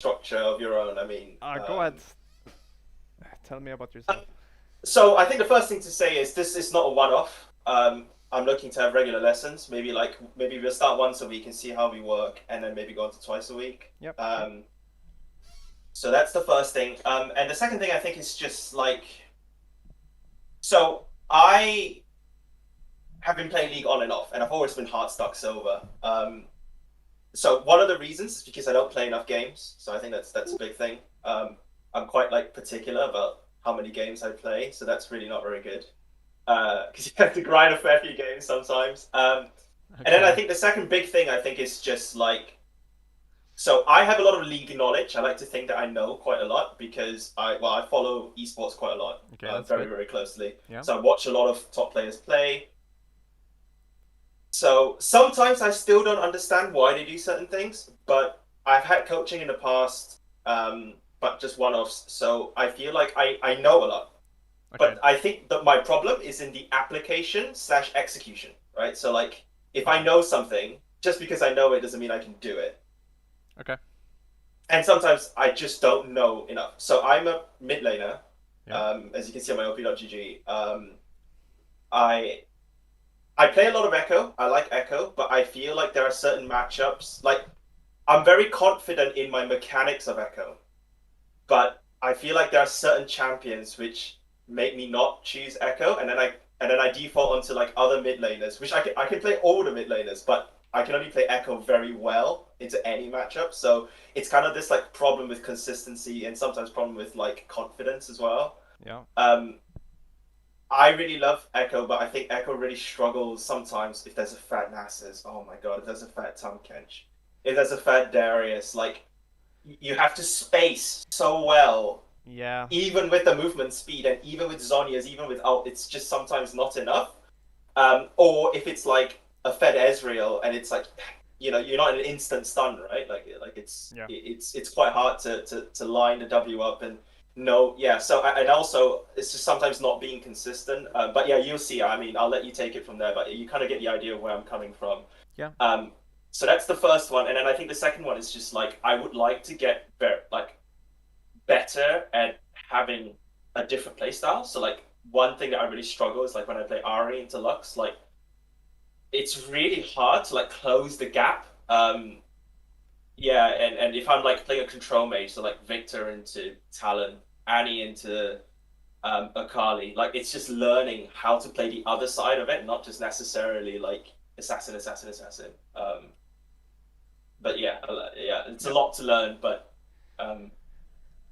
structure of your own. I mean, Go ahead. Tell me about yourself. so I think the first thing to say is this is not a one-off. I'm looking to have regular lessons. Maybe we'll start once a week and see how we work, and then maybe go on to twice a week. Yep. So that's the first thing. And the second thing I think is just like so I have been playing League on and off, and I've always been hard stuck silver. So one of the reasons is because I don't play enough games. So I think that's a big thing. I'm quite like particular about how many games I play, so that's really not very good. Because you have to grind a fair few games sometimes. And then I Okay. think the second big thing I think is just like so I have a lot of league knowledge. I like to think that I know quite a lot because I follow esports quite a lot, Okay, that's very good. very closely. Yeah. So I watch a lot of top players play. So sometimes I still don't understand why they do certain things, but I've had coaching in the past, but just one-offs. So I feel like I know a lot. Okay. But I think that my problem is in the application slash execution, right? So like if I Okay. know something, just because I know it doesn't mean I can do it. Okay. And sometimes I just don't know enough. So I'm a mid laner, Yeah. as you can see on my op.gg. I I play a lot of Echo. I like Echo, but I feel like there are certain matchups. Like I'm very confident in my mechanics of Echo, but I feel like there are certain champions which make me not choose Echo, and then I default onto like other mid laners, which I can play all the mid laners, but I can only play Echo very well into any matchup. So it's kind of this like problem with consistency and sometimes problem with like confidence as well. Yeah. Um, I really love Echo, but I think Echo really struggles sometimes if there's a fat Nasus. Oh my god, if there's a fat Tom Kench, if there's a fat Darius, like you have to space so well, Yeah. even with the movement speed and even with Zhonya's, even with ult, it's just sometimes not enough. Or if it's like a fed Ezreal and it's like you're not in an instant stun, right? Like Yeah. it's quite hard to line the W up and no, yeah. So and also it's just sometimes not being consistent. But yeah, you'll see. I mean, I'll let you take it from there, but you kind of get the idea of where I'm coming from. Yeah. Um, so that's the first one, and then I think the second one is just like I would like to get better at having a different play style. So like one thing that I really struggle is like when I play Ari into Lux, like it's really hard to like close the gap. Yeah, and if I'm like playing a control mage, so like Victor into Talon, Annie into Akali, like it's just learning how to play the other side of it, not just necessarily like assassin, assassin, assassin. But yeah, yeah, it's a Yeah. lot to learn, but um,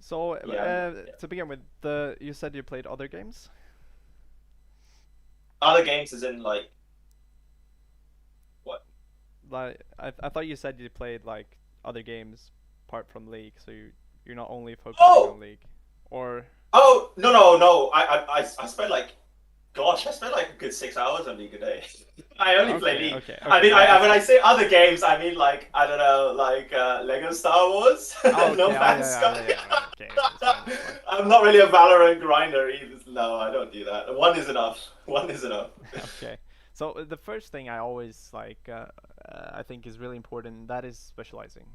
So, yeah, yeah. to begin with, the you said you played other games. Other games is in like what? Like, I thought you said you played like other games apart from League, so you're not only focusing on Oh, League, or oh no, no, no! I spent like gosh, I spent like a good 6 hours on League a day. I only play okay, League. okay, I okay. mean, Yeah, that's when I fine. say other games, I mean like I don't know, like Lego Star Wars, Oh, No okay. Oh, Man's yeah, yeah, Sky. yeah, yeah. Okay, that's fine. That's fine. I'm not really a Valorant grinder either. No, I don't do that. One is enough. One is enough. Okay. So the first thing I always I think is really important. That is specializing.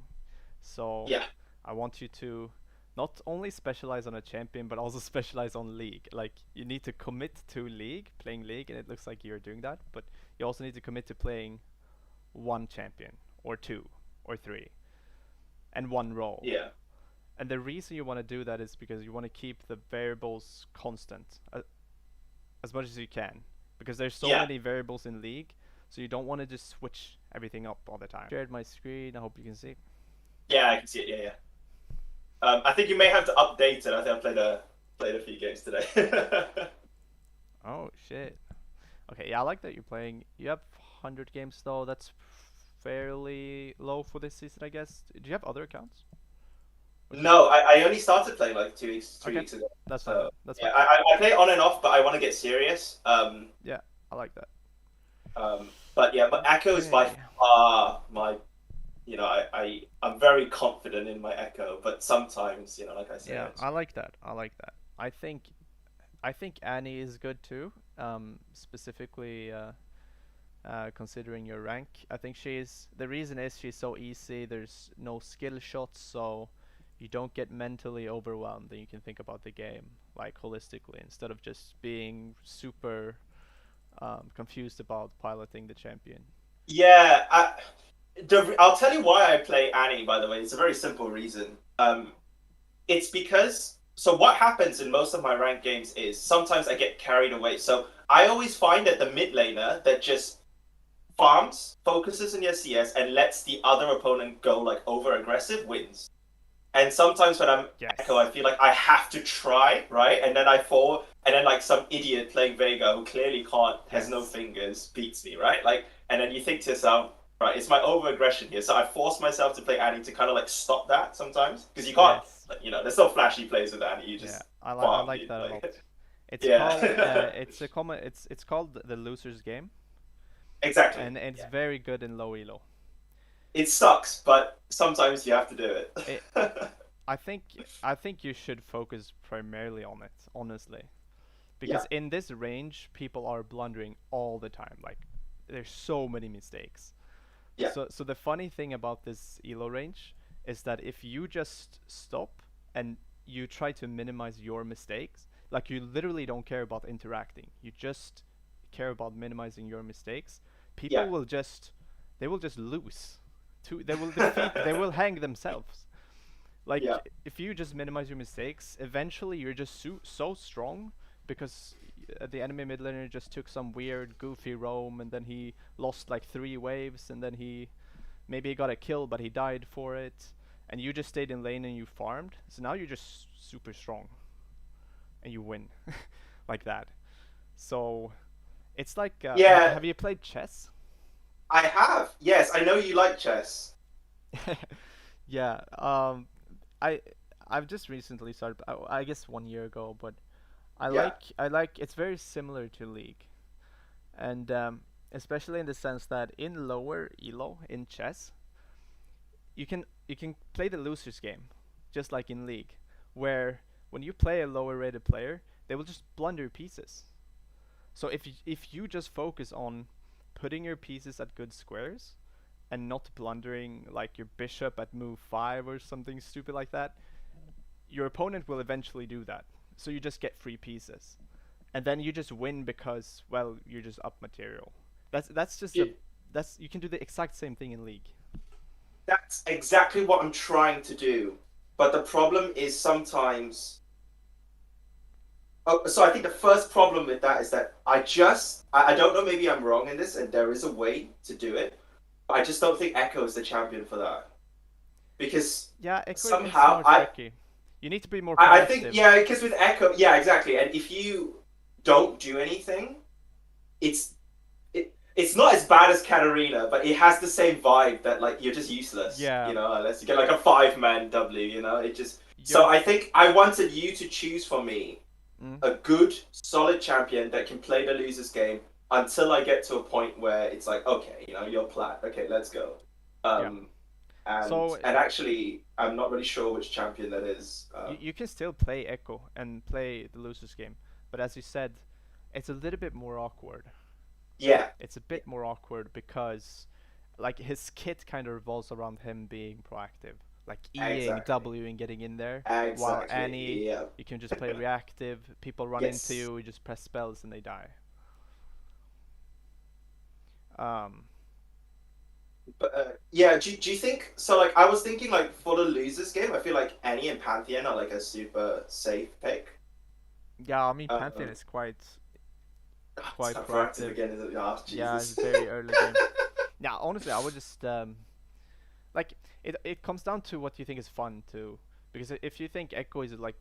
So Yeah, I want you to not only specialize on a champion, but also specialize on League. Like you need to commit to League, playing League, and it looks like you're doing that. But you also need to commit to playing one champion, or two, or three, and one role. yeah, And the reason you want to do that is because you want to keep the variables constant as much as you can, because there's so yeah, many variables in League, so you don't want to just switch everything up all the time. Shared my screen. I hope you can see. yeah. I can see it. Yeah, yeah. I think you may have to update it. I think I played a few games today. Oh shit. Okay, yeah, I like that you're playing. You have 100 games though. That's fairly low for this season, I guess. Do you have other accounts? Or just No, I only started playing like 2 weeks, three okay? weeks ago. That's fine So then. That's yeah, fine. I play on and off, but I want to get serious. Yeah, I like that. But yeah, but Echo is by Okay. far my, I'm very confident in my Echo, but sometimes, like I say, Yeah, it's I like that. I like that. I think Annie is good too. Specifically, considering your rank, I think she's the reason is she's so easy. There's no skill shots, so you don't get mentally overwhelmed and you can think about the game like holistically instead of just being super confused about piloting the champion. Yeah, I'll tell you why I play Annie. By the way, it's a very simple reason. It's because so what happens in most of my ranked games is sometimes I get carried away. So I always find that the mid laner that just farms, focuses in your CS, and lets the other opponent go like over aggressive wins. And sometimes when I'm Echo, Yes. I feel like I have to try, right? And then I fall, and then like some idiot playing Vega who clearly can't, has no Yes. fingers, beats me, right? Like, and then you think to yourself, right, it's my over aggression here. So I force myself to play Annie to kind of like stop that sometimes because you can't, Yes. like, there's no flashy plays with Annie. You Yeah, just I farm, like dude. that a lot. Like, It's called yeah, it's called the loser's game, exactly. and it's Yeah, very good in low elo. it sucks, but sometimes you have to do it. It I think I think you should focus primarily on it, honestly, Yeah, because in this range people are blundering all the time. Like there's so many mistakes. yeah, So the funny thing about this elo range is that if you just stop and you try to minimize your mistakes, like you literally don't care about interacting, you just care about minimizing your mistakes, yeah. people will just they will just lose. They will defeat, they will hang themselves. Yeah, Like if you just minimize your mistakes, eventually you're just so strong because the enemy mid laner just took some weird goofy roam and then he lost like 3 waves and then he maybe he got a kill but he died for it and you just stayed in lane and you farmed. So now you're just super strong and you win like that. So it's like yeah. have you played chess? I have. Yes, I know you like chess. Yeah. I I've just recently started. I guess 1 year ago, but Yeah, I like it's very similar to League, and especially in the sense that in lower elo in chess, you can play the losers game, just like in League, where when you play a lower rated player, they will just blunder pieces. So if you just focus on putting your pieces at good squares and not blundering like your bishop at move 5 or something stupid like that, your opponent will eventually do that. So you just get free pieces. And then you just win because well, you're just up material. That's just a you, that's you can do the exact same thing in League. that's exactly what I'm trying to do. But the problem is sometimes. Oh, so I think the first problem with that is that I don't know, maybe I'm wrong in this, and there is a way to do it. But I just don't think Echo is the champion for that because Yeah, Echo is somehow more tricky. You need to be more I think proactive. yeah, because with Echo, yeah, exactly. And if you don't do anything, it's it's not as bad as Katarina, but it has the same vibe that like you're just useless, Yeah, unless you get like a 5-man W, it just so you're I think I wanted you to choose for me mm, a good, solid champion that can play the losers game until I get to a point where it's like, okay, you're plat, okay, let's go. yeah. Um and So and actually I'm not really sure which champion that is. you can still play Echo and play the losers game, but as you said, it's a little bit more awkward. Yeah, It's a bit more awkward because like his kit kind of revolves around him being proactive, like Eing, exactly. W, and getting in there. While Exactly. Annie, Yeah. you can just play reactive. People run into Yes. you, you just press spells and they die. Um, But yeah, do you think so? Like, I was thinking, like, for the losers game, I feel like Annie and Pantheon are like a super safe pick. yeah, I mean Pantheon Um, is it's quite not proactive proactive. again, is it? Oh, Yeah, it's Jesus. very early game. Yeah, honestly, I would just like it comes down to what you think is fun too. Because if you think Echo is like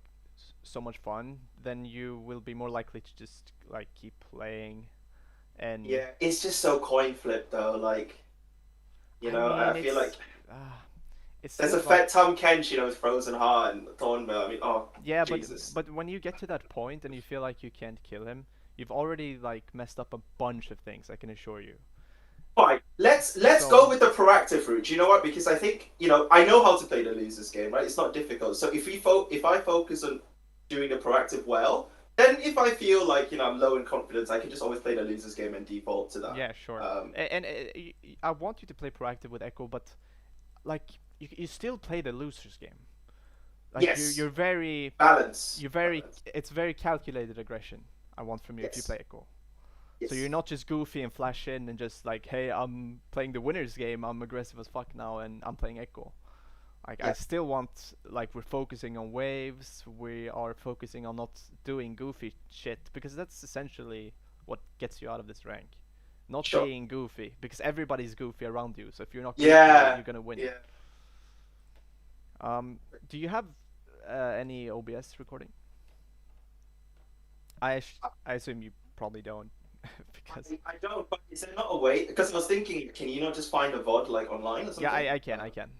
so much fun, then you will be more likely to just like keep playing. And Yeah, it's just so coin flip though. Like, I I mean, feel like uh, it's there's a still like Fat Tom Kench, with Frozen Heart and Thornbill. I mean, oh, yeah, Jesus. but when you get to that point and you feel like you can't kill him, you've already like messed up a bunch of things. I can assure you. Fine. Let's go So with the proactive route. Do you know what? Because I think I know how to play the losers game, right? It's not difficult. So if I focus on doing the proactive well, then if I feel like I'm low in confidence, I can just always play the losers game and default to that. yeah, sure. Um, And I want you to play proactive with Echo, but like you still play the losers game. Like Yes, you're balance, very, balance. it's very calculated aggression. I want from you if you Yes, play Echo. So you're yes, not just goofy and flash in and just like, hey, I'm playing the winners game. I'm aggressive as fuck now, and I'm playing Echo. Like I yeah, still want, like, we're focusing on waves. We are focusing on not doing goofy shit because that's essentially what gets you out of this rank. Not sure. being goofy because everybody's goofy around you. So if you're not goofy, Yeah, you're gonna win. yeah. Um, do you have any OBS recording? I assume you probably don't because I don't, but is there not a way? Because I was thinking, can you not just find a VOD like online or yeah, something? I can.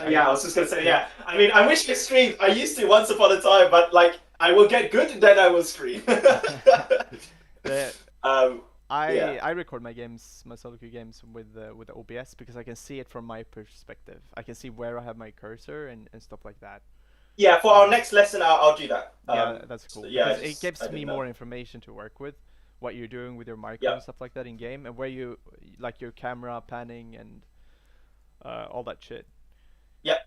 Yeah, I was just gonna say, Can yeah. I mean, I wish I streamed. I used to once upon a time, but like, I will get good, and then I will stream. the um, yeah, I record my games, my solo queue games with the OBS because I can see it from my perspective. I can see where I have my cursor and stuff like that. yeah. For our Um, next lesson, I'll do that. yeah, that's So, cool yeah, because it I gives me didn't know. more information to work with, what you're doing with your micro Yeah, and stuff like that in game, and where you like your camera panning and all that shit. yeah.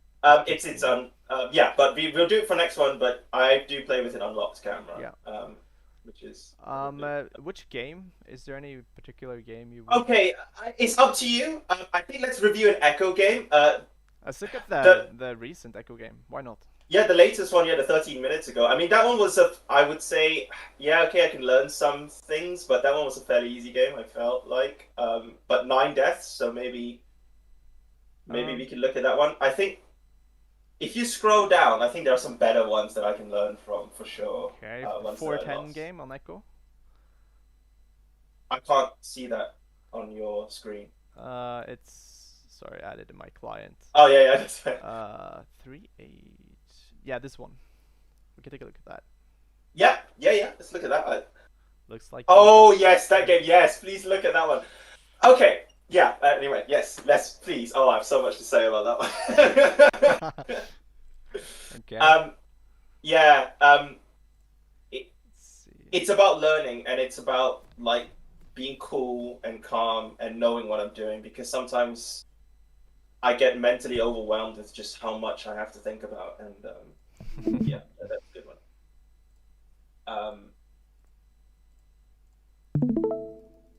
It's pretty It's cool. yeah, but we'll do it for next one. But I do play with an unlocked camera, Yeah. which is probably. Which game? Is there any particular game you would? Okay, it's up to you. I think let's review an Echo game. Let's look at The the recent Echo game. Why not? Yeah, the latest one, yeah, the 13 minutes ago. I mean, that one was I would say, yeah, okay, I can learn some things, but that one was a fairly easy game, I felt like. But 9 deaths, so maybe we Um, can look at that one. I think if you scroll down, I think there are some better ones that I can learn from for sure. okay, Ones that I 410 lost. game on Echo. I can't see that on your screen. It's sorry, I added in my client. Oh yeah, yeah, that's fair. 3.8. Yeah, this one. We can take a look at that. Yeah, yeah, yeah. Let's look at that. Looks like you got Oh yes, that some. game. Yes, please look at that one. Okay. Yeah. Anyway, yes. Let's please. Oh, I have so much to say about that one. Okay. um. Yeah. It, Let's see. it's about learning, and it's about like being cool and calm and knowing what I'm doing. Because sometimes I get mentally overwhelmed with just how much I have to think about. And yeah, that's a good one. Um.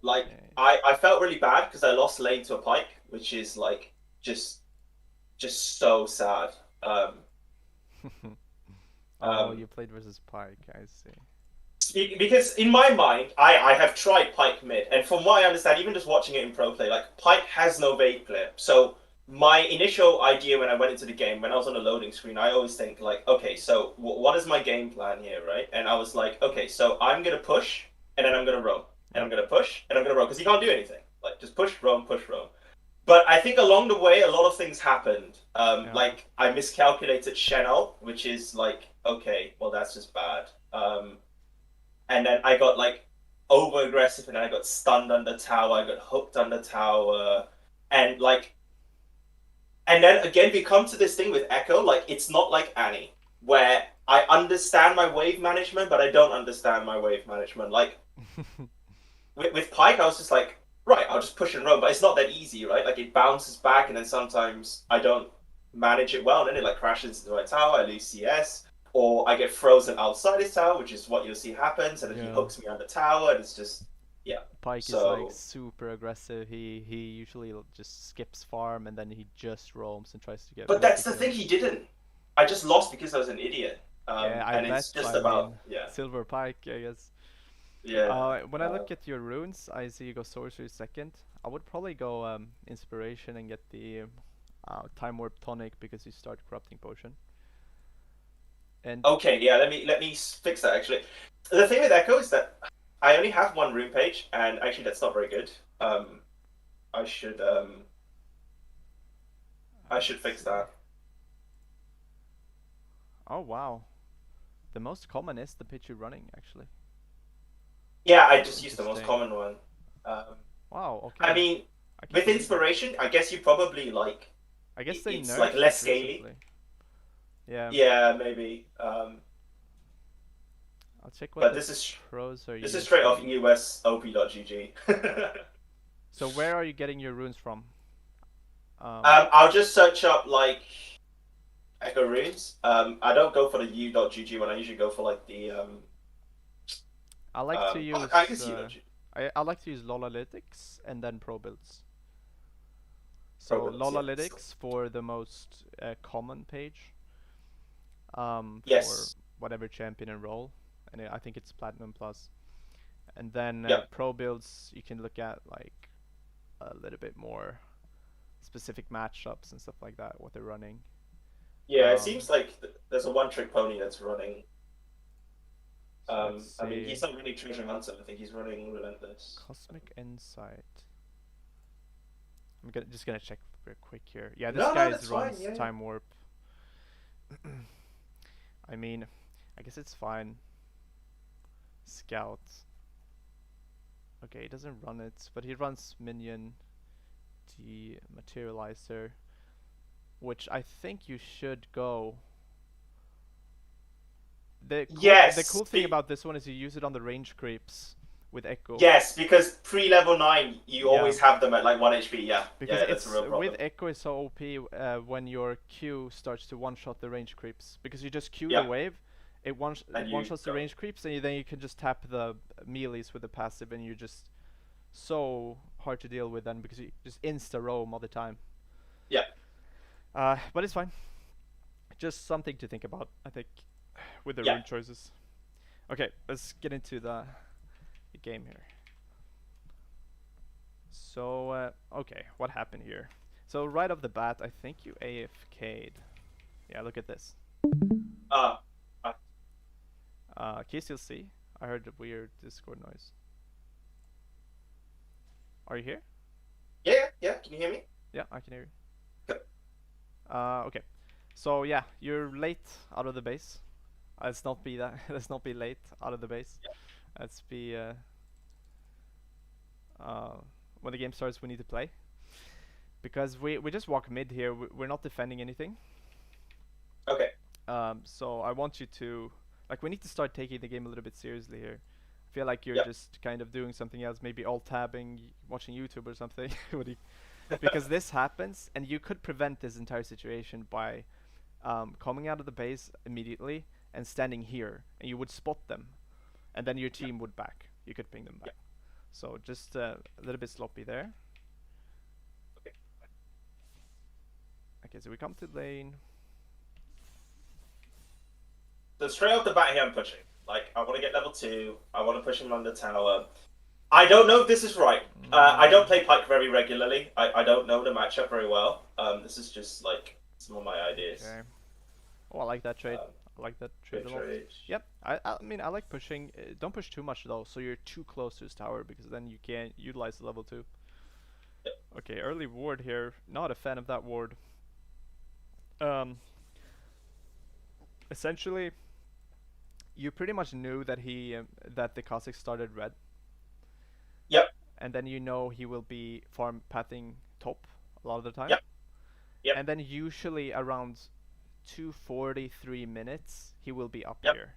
Like Okay. I felt really bad because I lost lane to a pike, which is like just just so sad. Um, Oh, um, you played versus Pike. I see. because in my mind, I have tried Pike mid, and from what I understand, even just watching it in pro play, like Pike has no bait clip. So my initial idea when I went into the game, when I was on the loading screen, I always think like, okay, so what is my game plan here, right? And I was like, okay, so I'm gonna push, and then I'm gonna roam, and Yep. I'm gonna push, and I'm gonna roam, because you can't do anything. Like just push, roam, push, roam. But I think along the way, a lot of things happened. Yeah. Like I miscalculated Shen, which is like, okay, well that's just bad. And then I got like over aggressive, and then I got stunned under tower. I got hooked under tower, and like, and then again we come to this thing with Echo. Like it's not like Annie, where I understand my wave management, but I don't understand my wave management. Like with Pike, I was just like, right, I'll just push and roam, but it's not that easy, right? Like it bounces back, and then sometimes I don't manage it well, and then it like crashes into my tower. I lose CS, or I get frozen outside his tower, which is what you'll see happens, and then he Yeah. hooks me on the tower, and it's just yeah. Pike is like So, super aggressive. He usually just skips farm and then he just roams and tries to get but that's the thing, multi-kills. he didn't. I just lost because I was an idiot, Yeah, I and bet. it's just I about mean, yeah, Silver Pike, I guess. yeah. When I look at your runes, I see you go sorcery second. I would probably go inspiration and get the time warp tonic because you start corrupting potion. And Okay, yeah. Let me fix that actually. The thing with Echo is that I only have one rune page, and actually that's not very good. Um, I should um I should let's fix see. that. Oh wow, the most common is the pitch you're running actually. Yeah, I just used the most Interesting. common one. Um, Wow. I Okay, mean, I can't with believe that. inspiration, I guess you probably like I guess they it's like nerfed it less scaly. recently. Yeah. Yeah, maybe. I'll check what But the this pros are is straight off using. USOP.gg. So where are you getting your runes from? I'll just search up like Echo Runes. I don't go for the U.GG one. I usually go for like the I like to I use guess U.GG I like to use Lolalytics and then Pro Builds. So programs. Yeah. So, Lolalytics for the most common page, for yes. whatever champion and role, and I think it's Platinum Plus. And then Yep. Pro Builds you can look at like a little bit more specific matchups and stuff like that, what they're running. Yeah. It Um, seems like there's a one-trick pony that's running. so let's I mean, see. he's not really Treasure Hunter. I think he's running Relentless. Cosmic Insight. Just gonna check real quick here. Yeah, this No, no, guy that's fine. runs Yeah, yeah. Time Warp. I mean, I guess it's fine. Scout. Okay, he doesn't run it, but he runs Minion, the Materializer, which I think you should go. The Yes. cool thing about this one is you use it on the range creeps with Echo. Yes, because pre-level 9, you Yeah, always have them at like 1 HP. Yeah, because yeah, that's a it's real with problem. Echo is so OP when your Q starts to one-shot the range creeps because you just Q the Yeah, wave, and it you one-shots the go. range creeps and then you can just tap the melees with the passive and you're just so hard to deal with then because you just insta roam all the time. Yeah, But it's fine. Just something to think about, I think, with the yeah. rune choices. Okay, let's get into the game here. So, okay, what happened here? So right off the bat, I think you AFK'd. Yeah, look at this. Uh, uh, Can you still see? I heard a weird Discord noise. Are you here? yeah, yeah, yeah. Can you hear me? Yeah, I can hear Good. you. Okay. So yeah, you're late out of the base. Let's not be that. Let's not be late out of the base. Let's be uh, when the game starts, we need to play because we just walk mid here. We're not defending anything. Okay. So I want you to like we need to start taking the game a little bit seriously here. I feel like you're Yeah. just kind of doing something else, maybe alt tabbing, watching YouTube or something. Because this happens, and you could prevent this entire situation by coming out of the base immediately and standing here, and you would spot them, and then your Yeah. team would back. You could ping them Yeah. back. So just a little bit sloppy there. Okay. Okay, so we come to lane. So straight off the bat here, I'm pushing. Like, I want to get level 2. I want to push him on the tower. I don't know if this is right. I don't play Pike very regularly. I don't know the matchup very well. This is just like some of my ideas. Okay. Oh, I like that trade. Um, I like that trade Good a lot. trade. Yep. I mean I like pushing. Don't push too much though, so you're too close to his tower because then you can't utilize the level 2. Yep. Okay, early ward here. Not a fan of that ward. Um. Essentially, you pretty much knew that that the Kha'Zix started red, Yep. and then you know he will be farm pathing top a lot of the time, Yep. Yep. and then usually around 2:43 minutes he will be up Yep. here,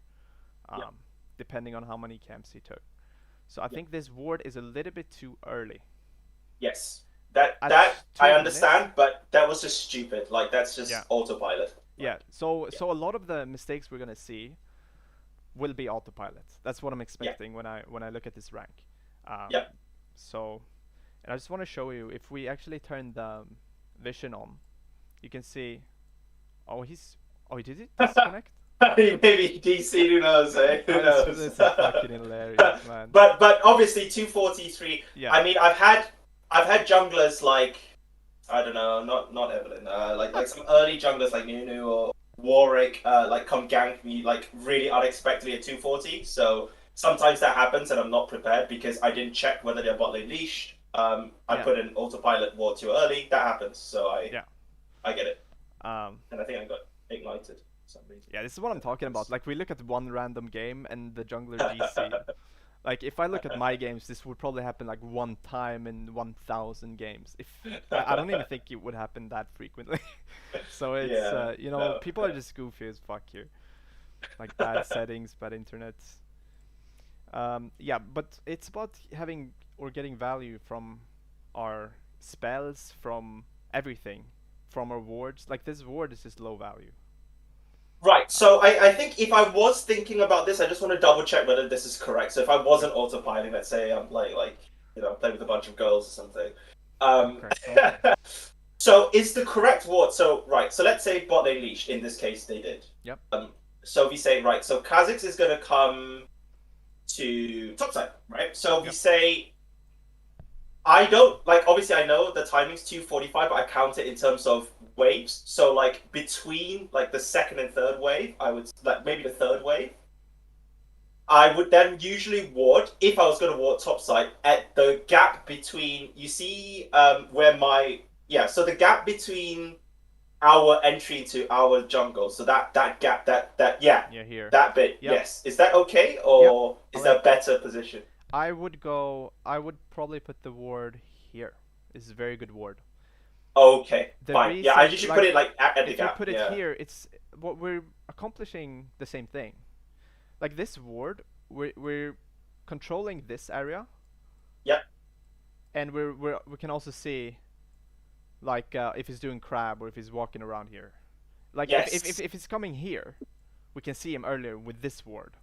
Yep. um, depending on how many camps he took. So I Yep. think this ward is a little bit too early. Yes. That At that I 2 minutes, understand, but that was just stupid. Like that's yeah, just autopilot. yeah. Like yeah. So a lot of the mistakes we're gonna see will be autopilot. That's what I'm Yeah. expecting when I look at this rank. Um, Yeah. so, and I just want to show you if we actually turn the vision on, you can see. Oh, he did it disconnect. Maybe DC, who knows, eh? Who knows? This is fucking hilarious, man. But obviously 243. Yeah. I mean, I've had junglers like I don't know, not Evelyn, like some early junglers like Nunu or Warwick, like come gank me like really unexpectedly at 240. So sometimes that happens and I'm not prepared because I didn't check whether their bot lane leashed. I Yeah. put in autopilot war too early. That happens. So Yeah. I get it, Um. and I think I got ignited for some reason. Yeah. This is what I'm talking about. Like we look at one random game and the jungler GC. Like if I look at my games, this would probably happen like one time in 1,000 games. If I don't even think it would happen that frequently. So it's Yeah, you know no, people are just goofy as fuck here. Like bad settings, bad internet. Yeah, but it's about having or getting value from our spells, from everything, from our wards. Like this ward is just low value. Right. So I think if I was thinking about this, I just want to double check whether this is correct. So if I Yeah. wasn't autopiloting, let's say I'm playing with a bunch of girls or something. Um, Correct. Okay. so is the correct word? So right. So let's say bot lane leash. In this case, they did. Yep. Um, so we say right. So Kha'Zix is going to come to topside, right? So we Yep. say I don't like. Obviously, I know the timing's 2:45, but I count it in terms of waves. So like between like the second and third wave, I would like maybe the third wave. I would then usually ward if I was going to ward topside at the gap between. You see, where my yeah. So the gap between our entry to our jungle. So that gap that yeah Yeah. Here. that bit. Yep. Yes, is that okay Yep. or All is right. there a better position? I would go. I would probably put the ward here. This is a very good ward. Okay, The fine. Yeah, I reason, usually put like, it like at the if you gap. put it Yeah. here, it's what we're accomplishing the same thing. Like this ward, we're controlling this area, Yep. and we can also see like if he's doing crab or if he's walking around here. Like Yes. if he's coming here, we can see him earlier with this ward.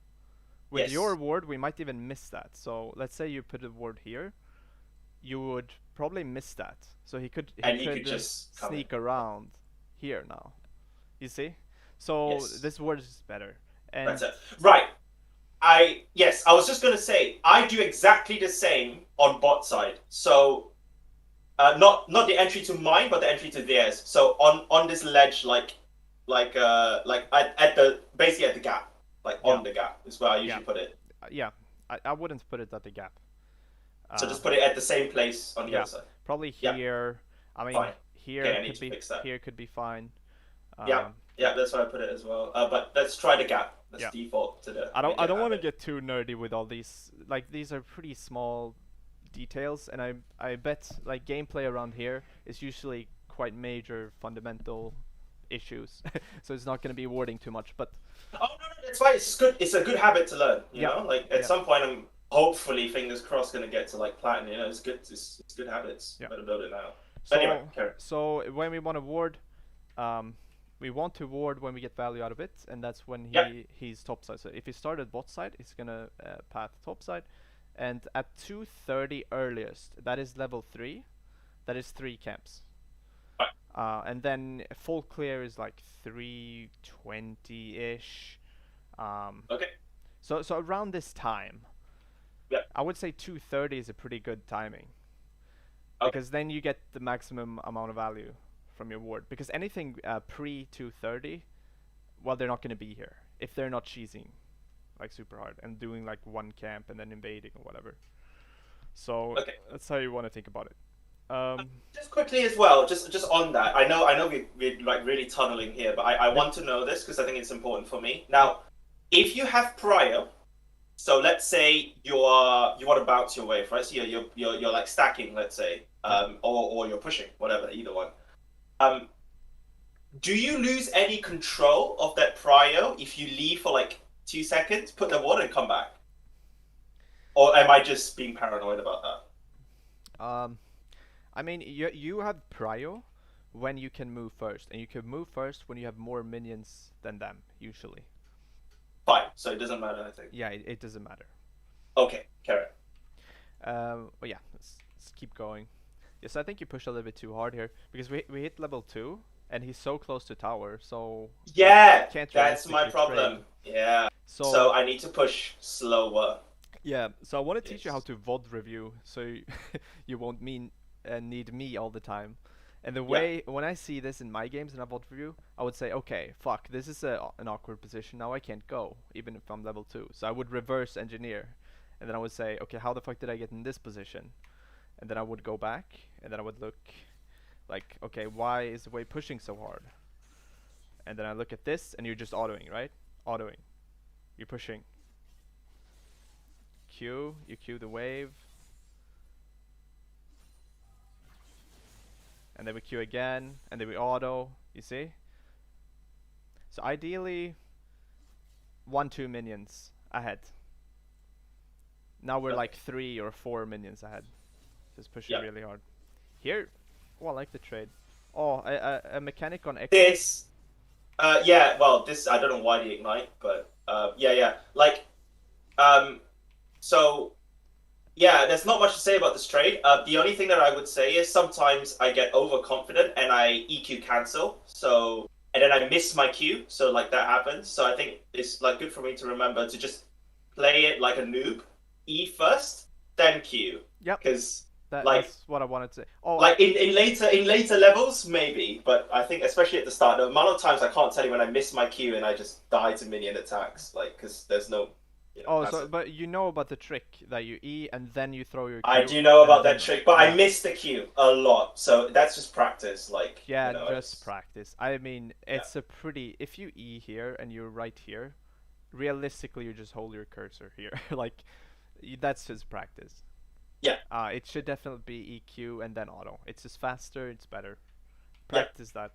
With your Yes. ward, we might even miss that. So let's say you put a ward here, you would probably miss that. So he And he could could just come in. sneak around here now. You see? So Yes. this word is better. And Better. Right. I was just gonna say I do exactly the same on bot side. So not the entry to mine, but the entry to theirs. So on this ledge, like at the basically at the gap, like yeah, on the gap is where I yeah, usually put it. yeah. I wouldn't put it at the gap. So Uh, just put it at the same place on the yeah, other side. probably Yeah, here. I mean, fine. Okay, I need to fix that. here could be fine. Yeah, Yeah, yeah, that's why I put it as well. But let's try the gap. Let's yeah. default to the I immediate don't want to habit. get too nerdy with all these. Like these are pretty small details, and I bet like gameplay around here is usually quite major fundamental issues. So it's not going to be warding too much, but Oh no, that's fine. It's just good. It's a good habit to learn. You yeah, know, like at yeah, some point, I'm hopefully fingers crossed gonna get to like platinum. You know, it's good. It's good habits. yeah. Better build it now. But anyway, So Karen. when we want to ward, um, we want to ward when we get value out of it, and that's when Yeah. he's top side. So if he started bot side, he's gonna path top side, and at 2:30 earliest, that is level 3. That is 3 camps. Right. And then full clear is like 3:20 ish. Um, Okay. so around this time, Yeah. I would say 2:30 is a pretty good timing. Okay. Because then you get the maximum amount of value from your ward. Because anything pre 2:30, well, they're not going to be here if they're not cheesing like super hard and doing like one camp and then invading or whatever. So Okay. that's how you want to think about it. Just quickly as well, just on that. I know we're like really tunneling here, but I Yep. want to know this because I think it's important for me. Yep. Now, if you have prior, so let's say you want to bounce your wave, right? So you're like stacking, let's say, Yep. or you're pushing, whatever, either one. Um, do you lose any control of that prio if you leave for like 2 seconds, put the water and come back? Or am I just being paranoid about that? Um, I mean, you have prio when you can move first, and you can move first when you have more minions than them usually. Fine, so it doesn't matter, I think. Yeah, it doesn't matter. Okay, carry But yeah, let's keep going. Yes, I think you push a little bit too hard here because we hit level 2 and he's so close to tower, so Yeah, can't that's my realistically trade. problem. Yeah. So So I need to push slower. yeah, so I want to teach you how Yes. to VOD review, so you won't need me all the time. And the Yeah. way when I see this in my games and I VOD review, I would say, okay, fuck, this is an awkward position. Now I can't go, even if I'm level 2. So I would reverse engineer, and then I would say, okay, how the fuck did I get in this position? And then I would go back, and then I would look like, okay, why is the wave pushing so hard? And then I look at this, and you're just autoing, right? Autoing. You're pushing. You Q the wave. And then we Q again, and then we auto, you see? So ideally, 1-2 minions ahead. Now we're Okay. like 3 or 4 minions ahead. Just pushing Yeah. really hard. Here, oh, I like the trade. Oh, a mechanic on X. This Yeah, well, this I don't know why the ignite, but yeah, yeah. Like, um, so yeah, there's not much to say about this trade. The only thing that I would say is sometimes I get overconfident and I EQ cancel. So and then I miss my Q. So like that happens. So I think it's like good for me to remember to just play it like a noob. E first, then Q. Yep, Because like that's what I wanted to say. Oh, like in later levels maybe, but I think especially at the start, the amount of times I can't tell you when I miss my Q and I just die to minion attacks, like because there's no, so that's but you know about the trick that you E and then you throw your I Q do know and about that then trick, but I yeah. miss the Q a lot, so that's just practice. Like Yeah, I just just practice. I mean, yeah it's a pretty. If you E here and you're right here, realistically, you just hold your cursor here. Like, that's just practice. yeah It should definitely be EQ and then auto. It's just faster. It's better. yeah Practice that.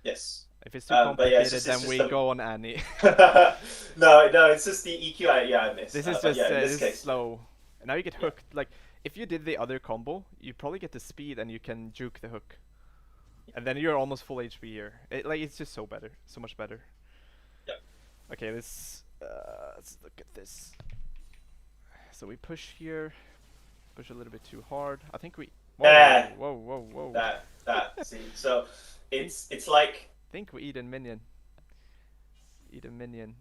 yes. If it's too But yeah, complicated, it's then just we the go on Annie. no, it's just the EQ. I miss. This is But just yeah, in this this is case, slow. And now you get yeah hooked. Like, if you did the other combo, you probably get the speed and you can juke the hook. And then you're almost full HP here. It's just so better, so much better. yeah Okay, let's look at this. So we push here, push a little bit too hard. I think we. Whoa, there whoa, whoa, whoa. that see. So think it's like think we eat a minion. Eat a minion.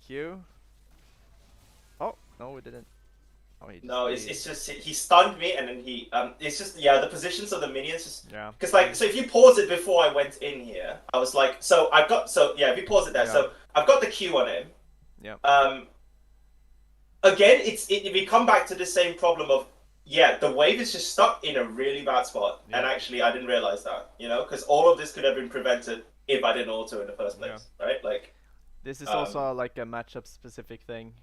Q. Oh no, we didn't. Oh, he just no, ate. it's just he stunned me and then he it's just yeah the positions of the minions just Yeah. because like so if you pause it before I went in here I was like so I've got so yeah if you pause it there Yeah. so I've got the Q on him Yeah. um again we come back to the same problem of yeah the wave is just stuck in a really bad spot and Yeah. actually I didn't realize that because all of this could have been prevented if I didn't auto in the first Yeah. place right like This is um also like a matchup specific thing.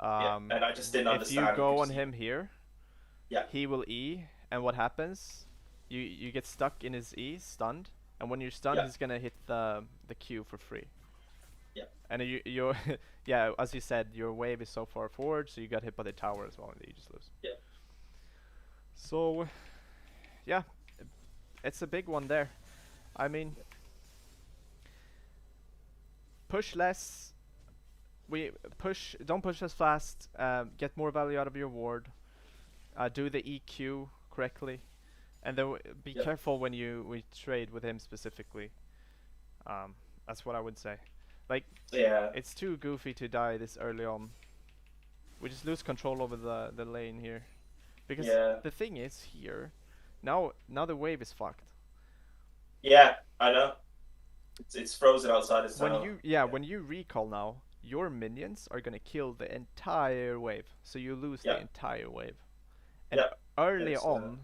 yeah and I just didn't If you understand go on because him here, yeah he will E, and what happens? You get stuck in his E, stunned, and when you're stunned, yeah he's gonna hit the Q for free. yeah And you yeah, as you said, your wave is so far forward, so you got hit by the tower as well, and you just lose. yeah So yeah, it's a big one there. I mean, push less. Don't push as fast. Get more value out of your ward. Do the EQ correctly, and then be yeah careful when we trade with him specifically. That's what I would say. Like, yeah it's too goofy to die this early on. We just lose control over the lane here, because yeah the thing is here, now the wave is fucked. Yeah, I know. It's frozen outside his When tower. you Yeah, when you recall now, your minions are gonna kill the entire wave, so you lose the yeah, entire wave. And yeah. early It's on,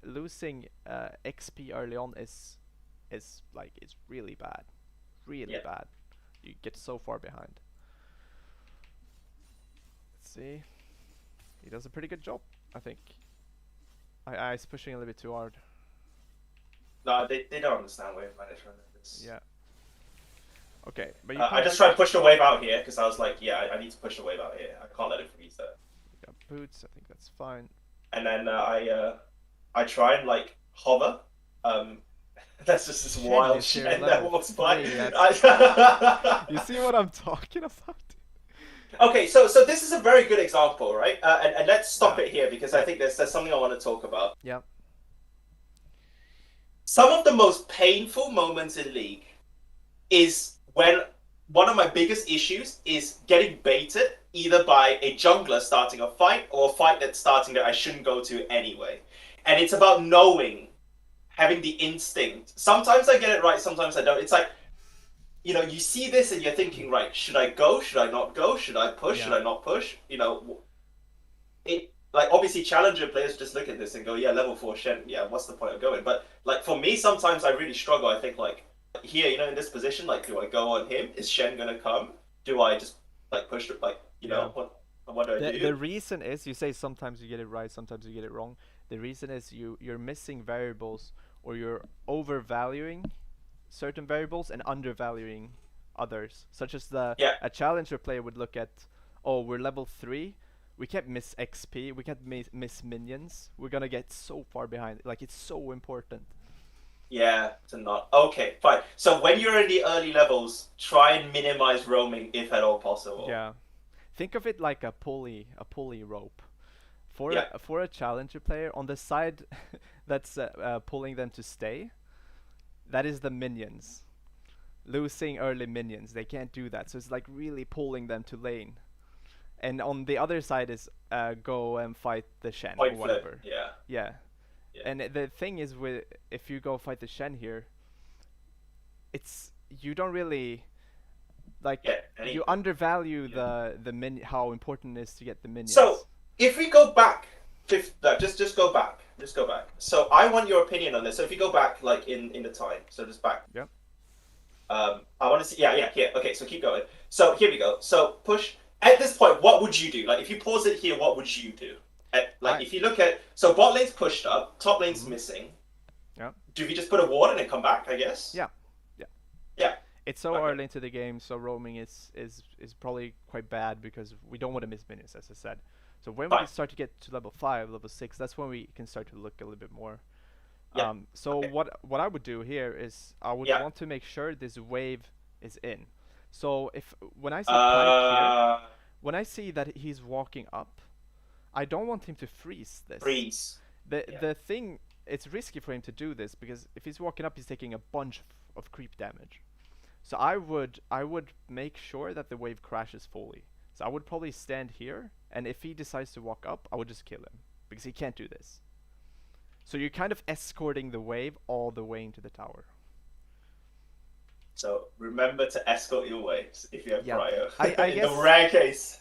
losing XP early on is like it's really yeah. bad. You get so far behind. Let's see. He does a pretty good job, I think. I's pushing a little bit too hard. No, they don't understand wave management. Yeah. Okay, but you I come just back. tried to push the wave out here because I was like, yeah, I need to push the wave out here. I can't let it freeze there. You got boots. I think that's fine. And then I try and like hover. Um, that's just this Shen wild is here, Shen that level walks by. 3. That's you I- see what I'm talking about? Okay, so this is a very good example, right? And let's stop Yeah. it here because I think there's something I want to talk about. Yeah. Some of the most painful moments in League is when one of my biggest issues is getting baited either by a jungler starting a fight or a fight that's starting that I shouldn't go to anyway. And it's about knowing, having the instinct. Sometimes I get it right, sometimes I don't. It's like, you see this and you're thinking, right, should I go? Should I not go? Should I push? Yeah. Should I not push? It like obviously challenger players just look at this and go, yeah, level 4 Shen, yeah, what's the point of going? But like for me, sometimes I really struggle. I think like here, in this position, like do I go on him? Is Shen gonna come? Do I just like push it? Like Yeah. what do I do? The reason is you say sometimes you get it right, sometimes you get it wrong. The reason is you're missing variables or you're overvaluing certain variables and undervaluing others, such as Yeah, a challenger player would look at, oh, we're level 3, we can't miss XP, we can't miss minions, we're gonna get so far behind. Like, it's so important. Yeah, to not. Okay, fine. So when you're in the early levels, try and minimize roaming if at all possible. Yeah. Think of it like a pulley rope. Yeah, For a challenger player on the side that's pulling them to stay, that is the minions. Losing early minions, they can't do that. So it's like really pulling them to lane. And on the other side is go and fight the Shen or point flip. whatever. Yeah, Yeah. yeah, And the thing is with if you go fight the Shen here, it's you don't really like yeah. you Anything. undervalue Yeah. the how important it is to get the So minions. if we go back, just go back, just go back. So I want your opinion on this. So if you go back, like in the time, so just back. Yep. I want to see. Yeah, yeah, here. Okay, so keep going. So here we go. So push. At this point, what would you do? Like, if you pause it here, what would you do? Like, I if you look at so bot lane's pushed up, top lane's mhm. missing. Yeah. Do we just put a ward and then come back? I guess. Yeah. Yeah. Yeah. It's so Okay. early into the game, so roaming is probably quite bad because we don't want to miss minions, as I said. So when we Fine. start to get to level 5, level 6, that's when we can start to look a little bit more. Yeah. So Okay. what I would do here is I would Yeah. want to make sure this wave is in. So if when I see Pyke here, Uh. when I see that he's walking up, I don't want him to freeze this. Freeze. The Yeah. the thing it's risky for him to do this because if he's walking up, he's taking a bunch of creep damage. So I would make sure that the wave crashes fully. So I would probably stand here, and if he decides to walk up, I would just kill him because he can't do this. So you're kind of escorting the wave all the way into the tower. So remember to escort your waves if you have Yeah, cryo. I In the guess rare case.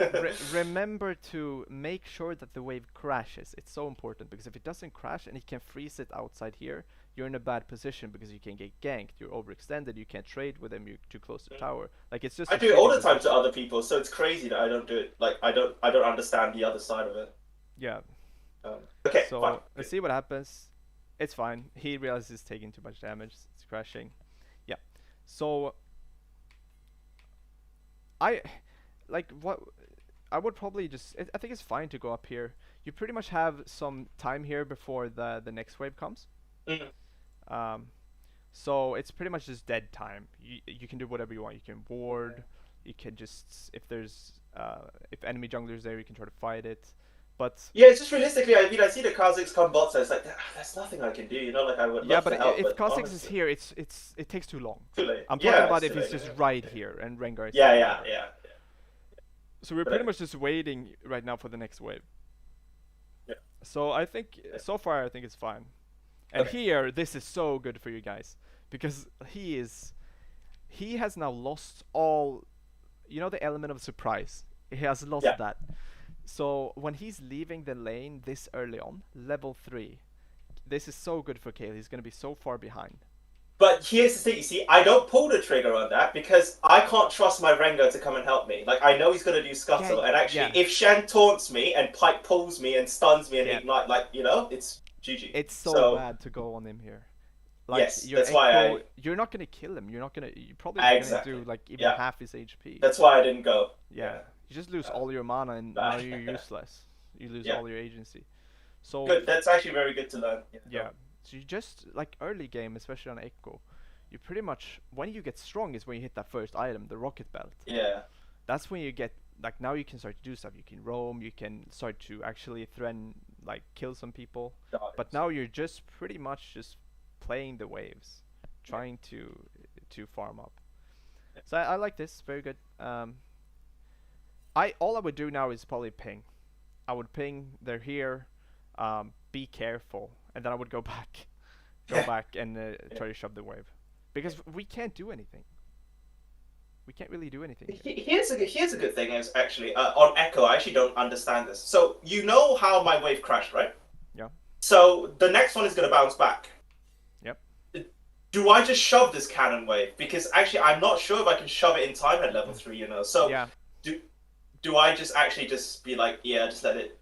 remember to make sure that the wave crashes. It's so important because if it doesn't crash and he can freeze it outside here, you're in a bad position because you can get ganked. You're overextended. You can't trade with him. You're too close to tower. Like it's just I a do it all shitty the time to position. other people, so it's crazy that I don't do it. Like I don't understand the other side of it. Yeah. Okay, fine. So let's see what happens. It's fine. He realizes he's taking too much damage. It's crashing. Yeah. So I like what I would probably just. I think it's fine to go up here. You pretty much have some time here before the next wave comes. Mm. Um, so it's pretty much just dead time. You can do whatever you want. You can ward. You can just if enemy jungler's there, you can try to fight it. But Yeah, it's just realistically. I mean, I see the Kazakhs come bot, so it's like there's nothing I can do. You know, like I would yeah, love but to help, if but Kha'Zix is honestly, here, it takes too long. too late. I'm talking Yeah, about it's if too he's late. just Yeah, right here and Rengar is yeah, taking yeah, over. yeah. So we're But pretty much just waiting right now for the next wave. yeah. So I think Yeah. so far I think it's fine. And Okay. here this is so good for you guys because he has now lost all the element of surprise. He has lost Yeah. that. So when he's leaving the lane this early on, level 3, this is so good for Kale. He's going to be so far behind. But here's the thing, you see, I don't pull the trigger on that because I can't trust my Rengar to come and help me. Like, I know he's gonna do Yeah, scuttle, and actually, yeah, if Shen taunts me and Pike pulls me and stuns me and yeah. ignite, like, it's GG. It's so So, bad to go on him here. Like yes, your that's why echo, you're not gonna kill him. You're probably not gonna do exactly. like even Yeah, half his HP. that's why I didn't go. Yeah, Yeah. you just lose Uh, all your mana and now bad. you're useless. You lose Yeah, all your agency. So good. That's actually very good to learn. Yeah, yeah, so you just like early game, especially on echo, you pretty much when you get strong is when you hit that first item, the rocket belt. yeah, That's when you get like now you can start to do stuff. You can roam. You can start to actually threaten like kill some people. But dodges. now you're just pretty much just playing the waves, Yeah, trying to farm up. So I like this very good. I all I would do now is probably ping. I would ping. They're here. Be careful, and then I would go back, go yeah. back and Yeah. try to shove the wave, because we can't do anything. We can't really do anything here. Here's a good thing is actually on Echo. I actually don't understand this. So you know how my wave crashed, right? Yeah. So the next one is gonna bounce back. Yep. Do I just shove this cannon wave? Because actually, I'm not sure if I can shove it in time at level 3. So Yeah. do do I just actually just be like, yeah, just let it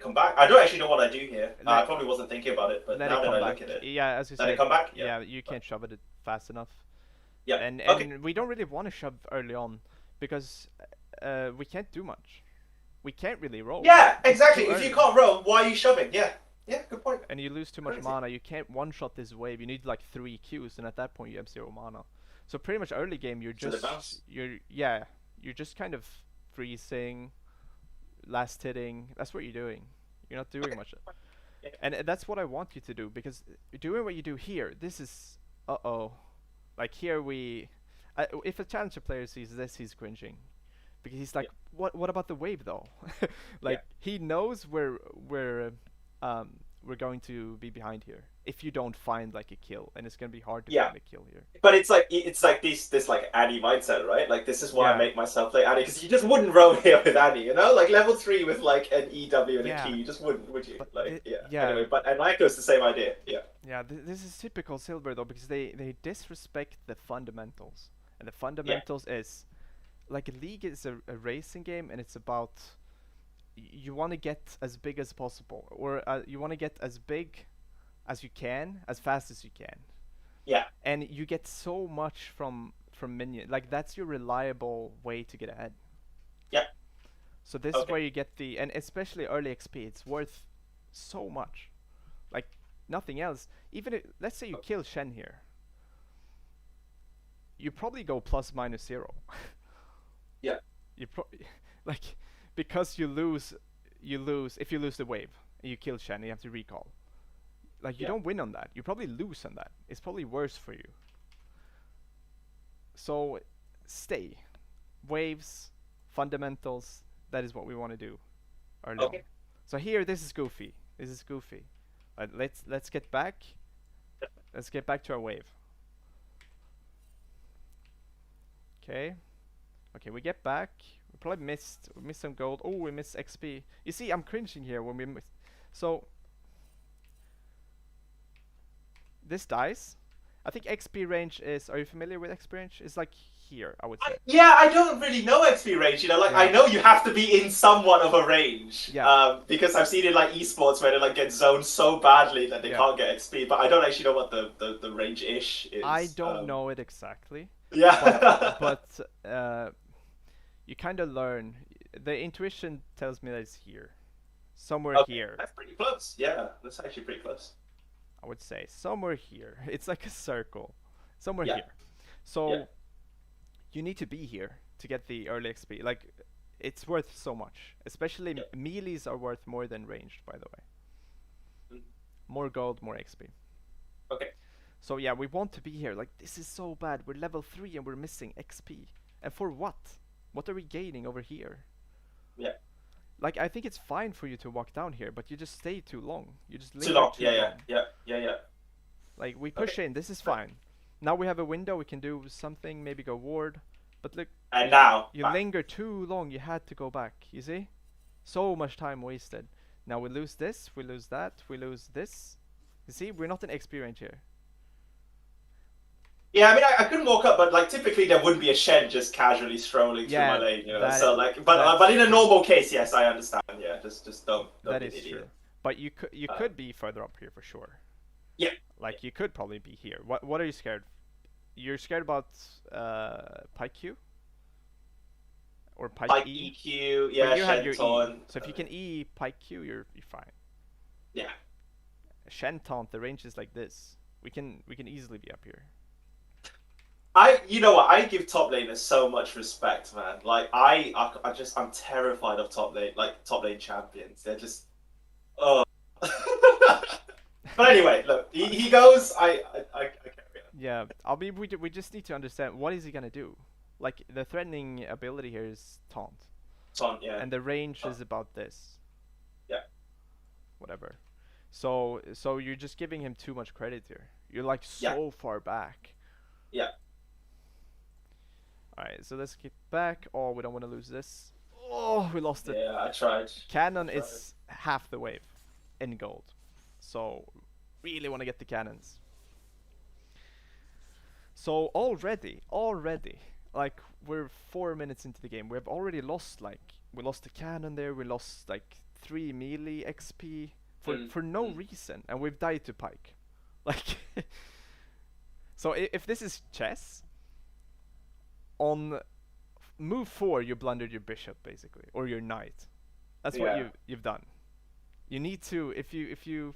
come back? I don't actually know what I do here. I Let probably wasn't thinking about it, but let now it that come I back. look at it, Yeah, as you let it said. come back. Yeah. Yeah, you can't shove it fast enough. Yeah. And Okay. we don't really want to shove early on because we can't do much. We can't really roam. Yeah. It's too Exactly. If you early. can't roam, why are you shoving? Yeah. Yeah, good point. And you lose too much Crazy. mana. You can't one-shot this wave. You need like 3 Qs, and at that point you have 0 mana. So pretty much early game So the bounce. you're just kind of freezing, last hitting. That's what you're doing. You're not doing Okay. much. Yeah. And that's what I want you to do, because doing what you do here, this is uh-oh. Like here if a challenger player sees this, he's cringing, because he's like, Yeah. what about the wave though? Yeah. Like he knows um we're going to be behind here if you don't find like a kill, and it's gonna be hard to Yeah. find a kill here. But it's like this like Annie mindset, right? Like this is why I Yeah, make myself play Annie because you just wouldn't roam here with Annie, you know? Like level 3 with like an EW and a key, yeah, you just wouldn't, would you? but Like yeah. yeah, Anyway, but and Echo's the same idea. Yeah. yeah. This is typical Silver though, because they disrespect the fundamentals, and the Yeah. fundamentals is like a league is a racing game, and it's about you want to get as big as possible, or you want to get as big as you can, as fast as you can, Yeah. and you get so much from minion. Like that's your reliable way to get ahead. Yeah. So this is Okay. where you get and especially early XP. It's worth so much, like nothing else. Even if, let's say you kill Shen here, you probably go plus minus 0. Yeah. You like, because you lose if you lose the wave and you kill Shen, you have to recall. Like you Yeah. don't win on that. You probably lose on that. It's probably worse for you. So stay. Waves, fundamentals, that is what we want to do early on. Okay. So here this is goofy. This is goofy. Let's get back. Let's get back to our wave. Okay. Okay, we get back. We missed some gold. Oh, we missed XP. You see, I'm cringing here when we miss. So this dies. I think XP range is. Are you familiar with XP range? It's like here, I would say. Yeah, I don't really know XP range. You know, like I Yeah. know you have to be in somewhat of a range. Yeah. Because I've seen in like esports where they like get zoned so badly that they Yeah. can't get XP. But I don't actually know what the range ish I is. don't know it exactly, Yeah. but you kind of learn. The intuition tells me that it's here, somewhere Okay, here. that's pretty close. Yeah, that's actually pretty close. I would say somewhere here. It's like a circle, somewhere Yeah. here. Yeah. So you need to be here to get the early XP. Like it's worth so much. Especially Yeah. melees are worth more than ranged, by the way. Mm. More gold, more XP. Okay. So yeah, we want to be here. Like this is so bad. We're level 3 and we're missing XP. And for what? What are we gaining over here? Yeah. Like I think it's fine for you to walk down here, but you just stay too long. You just Too linger long. too Yeah. Yeah. long. Yeah. Yeah. Yeah. Like we push Okay. in, this is fine. Now we have a window, we can do something, maybe go ward. But look, And now you back. linger too long, you had to go back, you see? So much time wasted. Now we lose this, we lose that, we lose this. You see, we're not in XP range here. Yeah, I mean, I couldn't walk up, but like typically there wouldn't be a Shen just casually strolling through my Yeah, lane, you know. that So like, but that's in a true. normal case, yes, I understand. Yeah, just don't That be an is true. idiot. But you Uh, could be further up here for sure. yeah, Like you could probably be here. What are you scared? You're scared about Pike Q or Pike like E? EQ, But yeah, you have Shen your E. Taunt. So if you can E Pike Q, you're fine. Yeah, Shen taunt, the range is like this. We can easily be up here. you know what? I give top laners so much respect, man. Like I'm terrified of top lane champions. They're just, oh. But anyway, look, he goes. I carry on. Yeah, I mean we just need to understand what is he gonna do. Like the threatening ability here is taunt, Taunt, yeah, and the range is about this. yeah, Whatever. So you're just giving him too much credit here. You're like yeah, so far back. yeah, Alright, so let's get back. Oh, we don't want to lose this. Oh, we lost it. yeah. I tried. Cannon I tried. is half the wave in gold. So really want to get the cannons. So already, like we're 4 minutes into the game. We have already lost we lost the cannon there. We lost like 3 melee XP for no Mm. reason, and we've died to Pike. Like, so if this is chess, on move 4 you blundered your bishop basically, or your knight. That's what Yeah. you've done. You need to, if you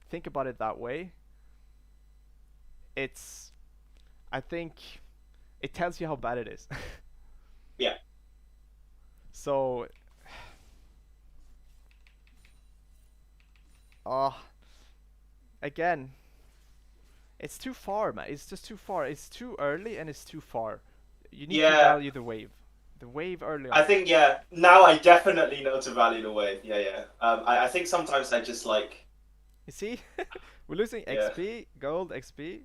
think about it that way, it's, I think it tells you how bad it is. Yeah. So, uh, again, it's too far, man. It's just too far. It's too early and it's too far. You need to Yeah. value the wave. The wave early I on. think yeah. Now I definitely know to value the wave. Yeah, yeah. I think sometimes I just like You see? We're losing yeah, XP, gold XP,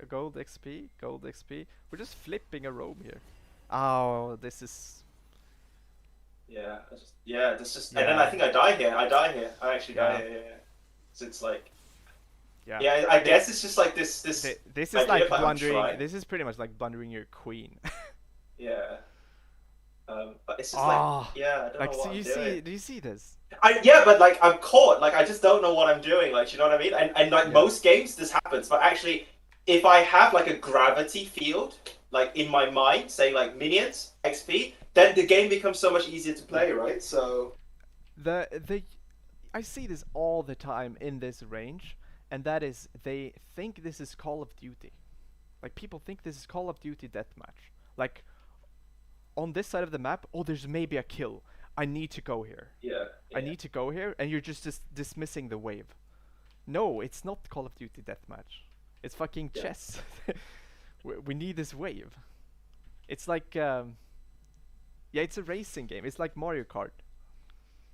gold XP, gold XP. We're just flipping a roam here. Oh, this is, yeah. That's just and then I yeah, think I die here. I die here. I actually die yeah, here. Yeah, yeah. So it's like yeah. yeah. I They, guess it's just like this this is idea like of like I'm blundering. trying. This is pretty much like blundering your queen. Yeah. But it's just like Ah, yeah. I don't like, know so what I'm you doing. see? Do you see this? Yeah, but like I'm caught. Like I just don't know what I'm doing. Like you know what I mean? And like Yeah, most games, this happens. But actually, if I have like a gravity field, like in my mind, saying like minions XP, then the game becomes so much easier to yeah. play, right? So The I see this all the time in this range, and that is they think this is Call of Duty. Like, people think this is Call of Duty deathmatch. Like, on this side of the map, oh, there's maybe a kill. I need to go here. yeah, I yeah, need to go here, and you're just dismissing the wave. No, it's not Call of Duty deathmatch. It's fucking yeah, chess. We need this wave. It's like, yeah, it's a racing game. It's like Mario Kart.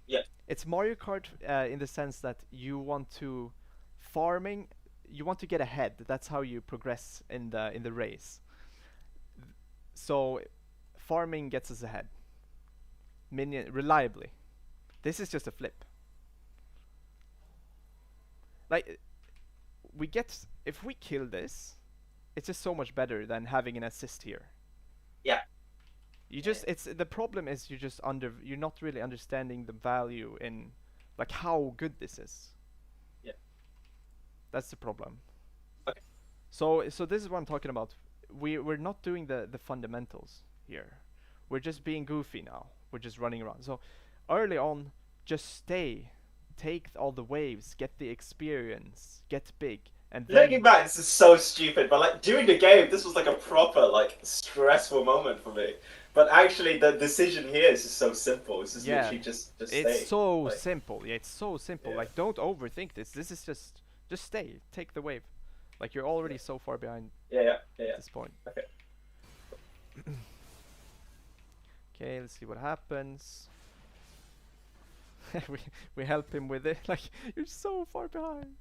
yeah, It's Mario Kart in the sense that you want to farming, you want to get ahead. That's how you progress in the race. So farming gets us ahead. Minion reliably. This is just a flip. Like, we get, if we kill this, it's just so much better than having an assist here. yeah, You just, it's the problem is you're not really understanding the value in, like, how good this is. yeah. That's the problem. Okay. So this is what I'm talking about. We're not doing the fundamentals here. We're just being goofy now. We're just running around. So early on, just stay, take all the waves, get the experience, get big, and Looking then, back, this is so stupid. But like during the game, this was like a proper like stressful moment for me. But actually, the decision here is just so simple. It's just yeah, literally just it's stay. so Like simple. Yeah, it's so simple. yeah, Like, don't overthink this. This is just stay, take the wave. Like, you're already yeah, so far behind yeah, yeah, yeah, at yeah. this point. Okay. Okay, let's see what happens. we we help him with it. Like, you're so far behind.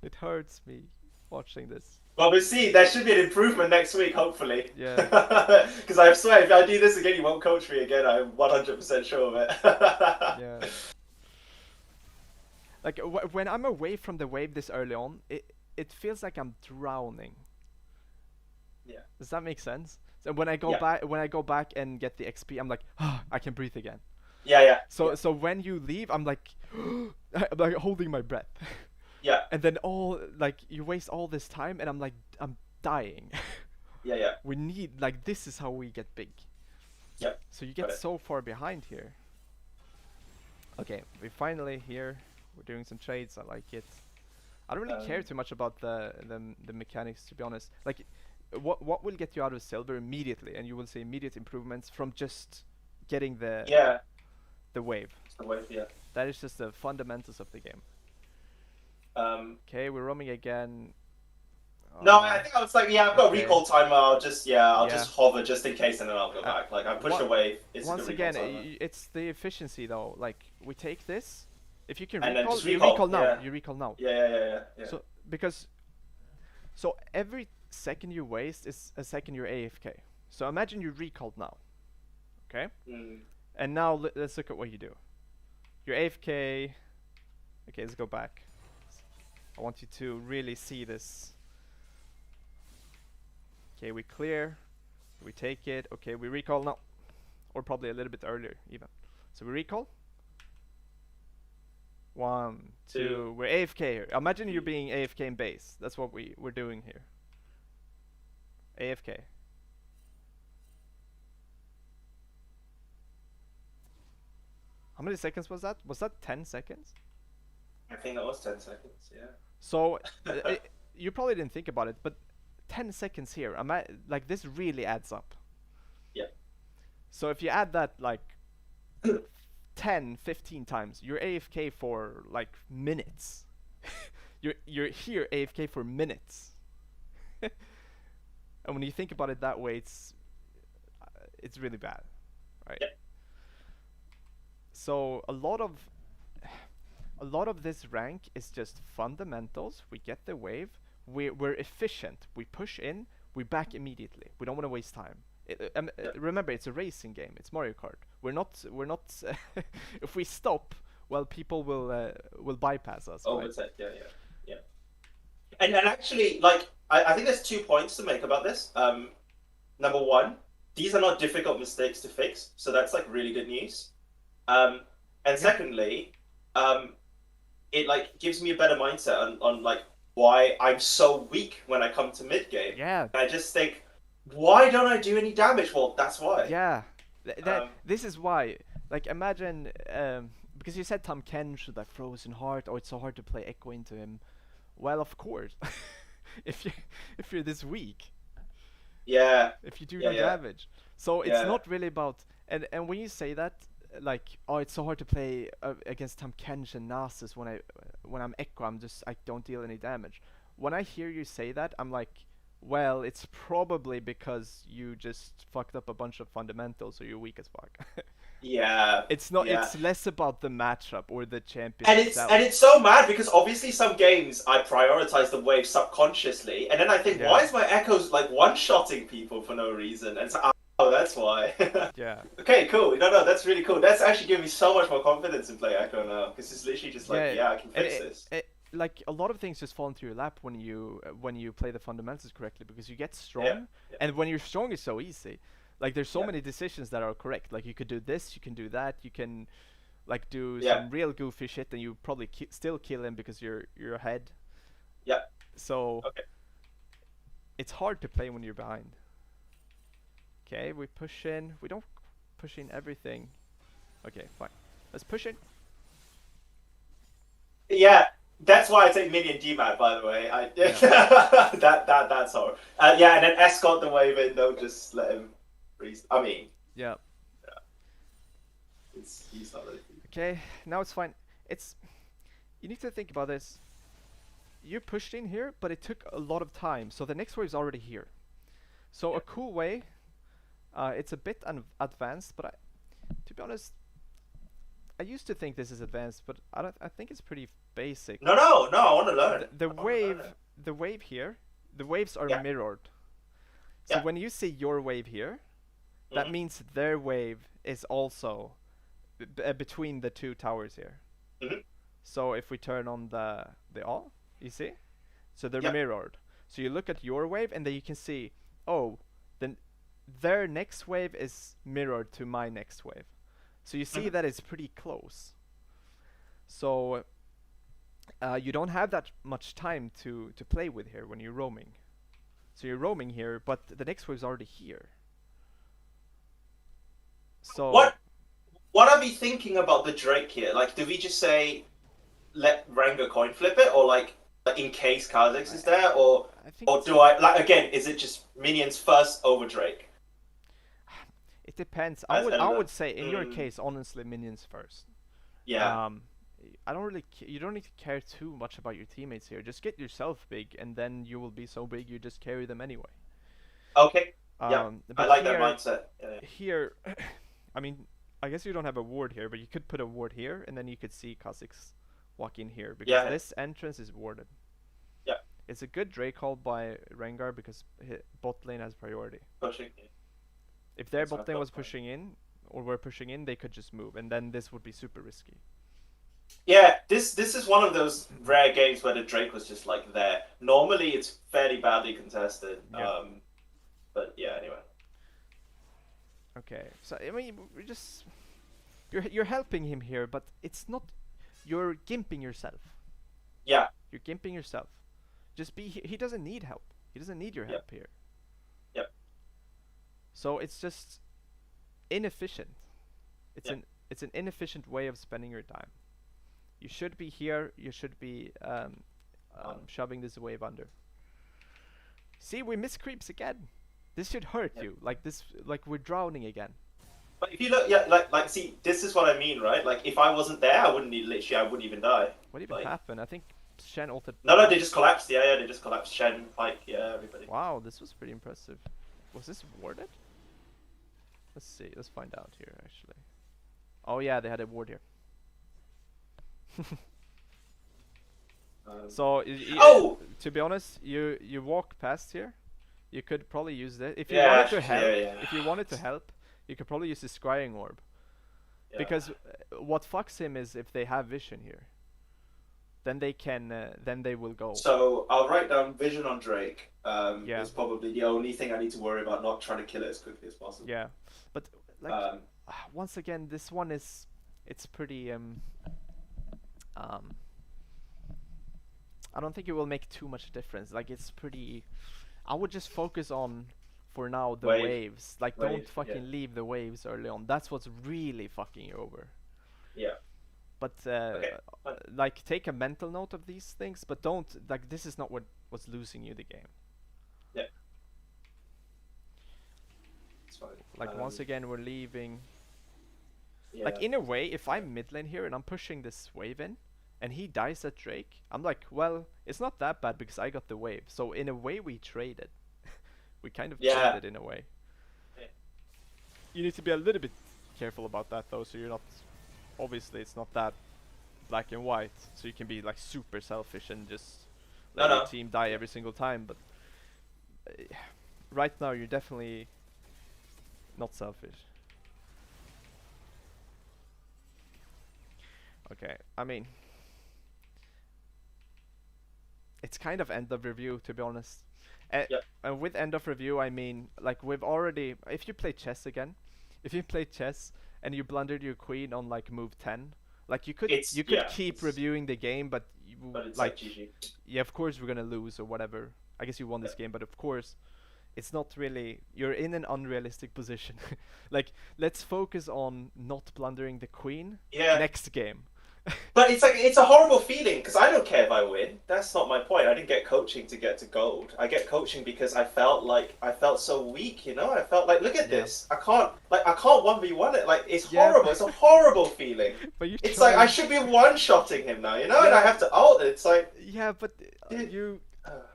It hurts me watching this. Well, we'll see. There should be an improvement next week, hopefully. Yeah, Because I swear, if I do this again, you won't coach me again. I'm 100% sure of it. yeah. Like, when I'm away from the wave this early on, it feels like I'm drowning. Yeah. Does that make sense? So when I go Yeah. back, and get the XP, I'm like, ah, I can breathe again. Yeah. Yeah. So Yeah. so when you leave, I'm like, I'm like holding my breath. Yeah. And then you waste all this time, and I'm like, I'm dying. Yeah. Yeah. We need, like, this is how we get big. Yeah. So you Got get it. so far behind here. Okay, we finally here. We're doing some trades. I like it. I don't really care too much about the mechanics, to be honest. Like, what will get you out of silver immediately, and you will see immediate improvements from just getting Yeah. the wave. It's the way. Yeah. That is just the fundamentals of the game. Um. Okay, we're roaming again. No, I think I was like, yeah, I've got a Okay. recall timer. I'll just Yeah. just hover just in case, and then I'll go Uh, back. Like I push what- away. It's the Once recall again, timer. it's the efficiency though. Like, we take this. If you can And then recall, just you recall, recall now. yeah. You recall now. Yeah. Yeah. Yeah. Yeah. Yeah. So because every second you waste is a second you're AFK. So imagine you recalled now. Okay? Mm. And now let's look at what you do. You're AFK. Okay, let's go back. I want you to really see this. Okay, we clear. We take it. Okay, we recall now. Or probably a little bit earlier even. So we recall. 1, 2. We're AFK here. Imagine you're being AFK in base. That's what we're doing here. AFK. many seconds was that? Was that 10 seconds? I think that was 10 seconds. So Yeah. you probably didn't think about it, but 10 seconds here, like this really adds up. Yeah. So if you add that like 10, 15 times, you're AFK for like minutes. You're here AFK for minutes. And when you think about it that way, it's really bad, right? Yeah. So a lot of this rank is just fundamentals. We get the wave. We're efficient. We push in. We back immediately. We don't want to waste time. Yeah. Remember, it's a racing game. It's Mario Kart. We're not. We're not. If we stop, well, people will bypass us, right? Overtake. Yeah. Yeah. Yeah. And actually, like, I think there's 2 points to make about this. Number one, these are not difficult mistakes to fix, so that's like really good news. Um, and Yeah. secondly, um, it like gives me a better mindset on like why I'm so weak when I come to mid game. Yeah. And I just think, why don't I do any damage? Well, that's why. Yeah. That Um, this is why. Like imagine because you said Tom Ken should have frozen heart. Oh, it's so hard to play Echo into him. Well, of course. if you if you're this weak, yeah, if you do yeah, no yeah, damage. So it's yeah, not really about and when you say that like oh it's so hard to play against Tam Kench and Nasus when I'm Echo I don't deal any damage. When I hear you say that I'm like well it's probably because you just fucked up a bunch of fundamentals so you're weak as fuck. yeah, It's not yeah. it's less about the matchup or the champion And it's itself. and it's so mad because obviously some games I prioritize the wave subconsciously, and then I think, Yeah. why is my echoes like one-shotting people for no reason? And so, oh, that's why. Yeah. Okay, cool. No, no, that's really cool. That's actually giving me so much more confidence in play echo now because it's literally just like, Yeah, yeah, I can and fix this. like a lot of things just fall into your lap when you play the fundamentals correctly because you get Yeah, strong, yeah, and when you're strong it's so easy. Like there's so yeah, many decisions that are correct. Like you could do this, you can do that, you can like do yeah. some real goofy shit, and you probably still kill him because you're ahead. Yeah. So Okay. it's hard to play when you're behind. Okay, we push in. We don't push in everything. Okay, fine. Let's push in. Yeah, that's why I take minion GMAT, by the way. I Yeah, that's all. Yeah, and then escort the wave in. Don't just let him freeze. I mean, yeah. he's not really. Okay, now it's fine. It's you need to think about this. You pushed in here, but it took a lot of time, so the next wave is already here. So Yeah. a cool way, it's a bit advanced, but to be honest, I used to think this is advanced, but I think it's pretty basic. No, no, no. I want to learn. The I want to learn it. the wave here, the waves are Yeah, mirrored. So yeah. when you see your wave here, that Mhm. means their wave is also between the two towers here. Mhm. So if we turn on the all, you see? So they're Yeah. mirrored. So you look at your wave and then you can see, oh, then their next wave is mirrored to my next wave. So you see Mhm. that it's pretty close. So you don't have that much time to play with here when you're roaming. So you're roaming here, but the next wave's already here. So What what are we thinking about the Drake here? Like, do we just say let Ranga coin flip it, or like in case Kha'Zix I is there, I think or do I like again? Is it just minions first over Drake? it depends. As I Elder? would say in your Mm, case, honestly, minions first. yeah. Um, I don't really. You don't need to care too much about your teammates here. Just get yourself big, and then you will be so big you just carry them anyway. Okay. Yeah. I But like that mindset. Yeah. here, I mean, I guess you don't have a ward here, but you could put a ward here, and then you could see Kha'Zix walk in here because Yeah. this entrance is warded. Yeah. It's a good Drake hold by Rengar because bot lane has priority. Pushing. If their That's what I bot lane thought. was pushing in, or were pushing in, they could just move, and then this would be super risky. Yeah. This is one of those rare games where the Drake was just like there. Normally, it's fairly badly contested. Yeah. But yeah. Anyway. Okay. So I mean, we're just you're helping him here, but it's not. You're gimping yourself. Yeah. You're gimping yourself. Just be. He doesn't need help. He doesn't need your Yep. help here. Yep. So it's just inefficient. It's Yep. an it's an inefficient way of spending your time. You should be here. You should be shoving this wave under. See, we miss creeps again. This should hurt Yeah. you. Like this, like we're drowning again. But if you look, yeah, see, this is what I mean, right? Like, if I wasn't there, I wouldn't literally, I wouldn't even die. What even Like, happened? I think Shen altered. no, they just collapsed. Yeah, yeah, they just collapsed. Shen, Pike, yeah, everybody. Wow, this was pretty impressive. Was this warded? Let's see. Let's find out here, actually. Oh yeah, they had a ward here. So, Oh, to be honest, you walk past here. You could probably use that if you yeah, wanted to help. yeah, yeah. If you wanted to help, you could probably use the scrying orb. Yeah. Because what fucks him is if they have vision here, then they can, then they will go. So I'll write down vision on Drake. Yeah. Is probably the only thing I need to worry about, not trying to kill it as quickly as possible. Yeah, but like once again, this one is it's pretty I don't think it will make too much difference. Like it's pretty. I would just focus on, for now, the waves. Like don't fucking leave the waves early on. That's what's really fucking you over. Yeah. But Okay. like take a mental note of these things, but don't like this is not what's losing you the game. Yeah. It's fine. Like once again, we're leaving. Yeah. Like in a way, if I'm mid lane here and I'm pushing this wave in, and he dies at Drake, I'm like, well, it's not that bad because I got the wave. So in a way, we traded. We kind of traded in a way. Yeah. You need to be a little bit careful about that though, so you're not. Obviously, it's not that black and white, so you can be like super selfish and just let your team die every single time. But right now, you're definitely not selfish. Okay, I mean, it's kind of end of review, to be honest. And with end of review, I mean, like we've already. If you play chess again, if you play chess and you blundered your queen on like move 10, like you could keep reviewing the game, but it's like GG. Yeah, of course we're gonna lose or whatever. I guess you won this game, but of course, it's not really. You're in an unrealistic position. Like let's focus on not blundering the queen. Yeah. Next game. But it's like it's a horrible feeling because I don't care if I win. That's not my point. I didn't get coaching to get to gold. I get coaching because I felt so weak. You know, I felt like look at this. I can't 1v1 it. Like it's horrible. It's a horrible feeling. But it's like I should be one-shotting him now. You know, and I have to ult. It's like but you.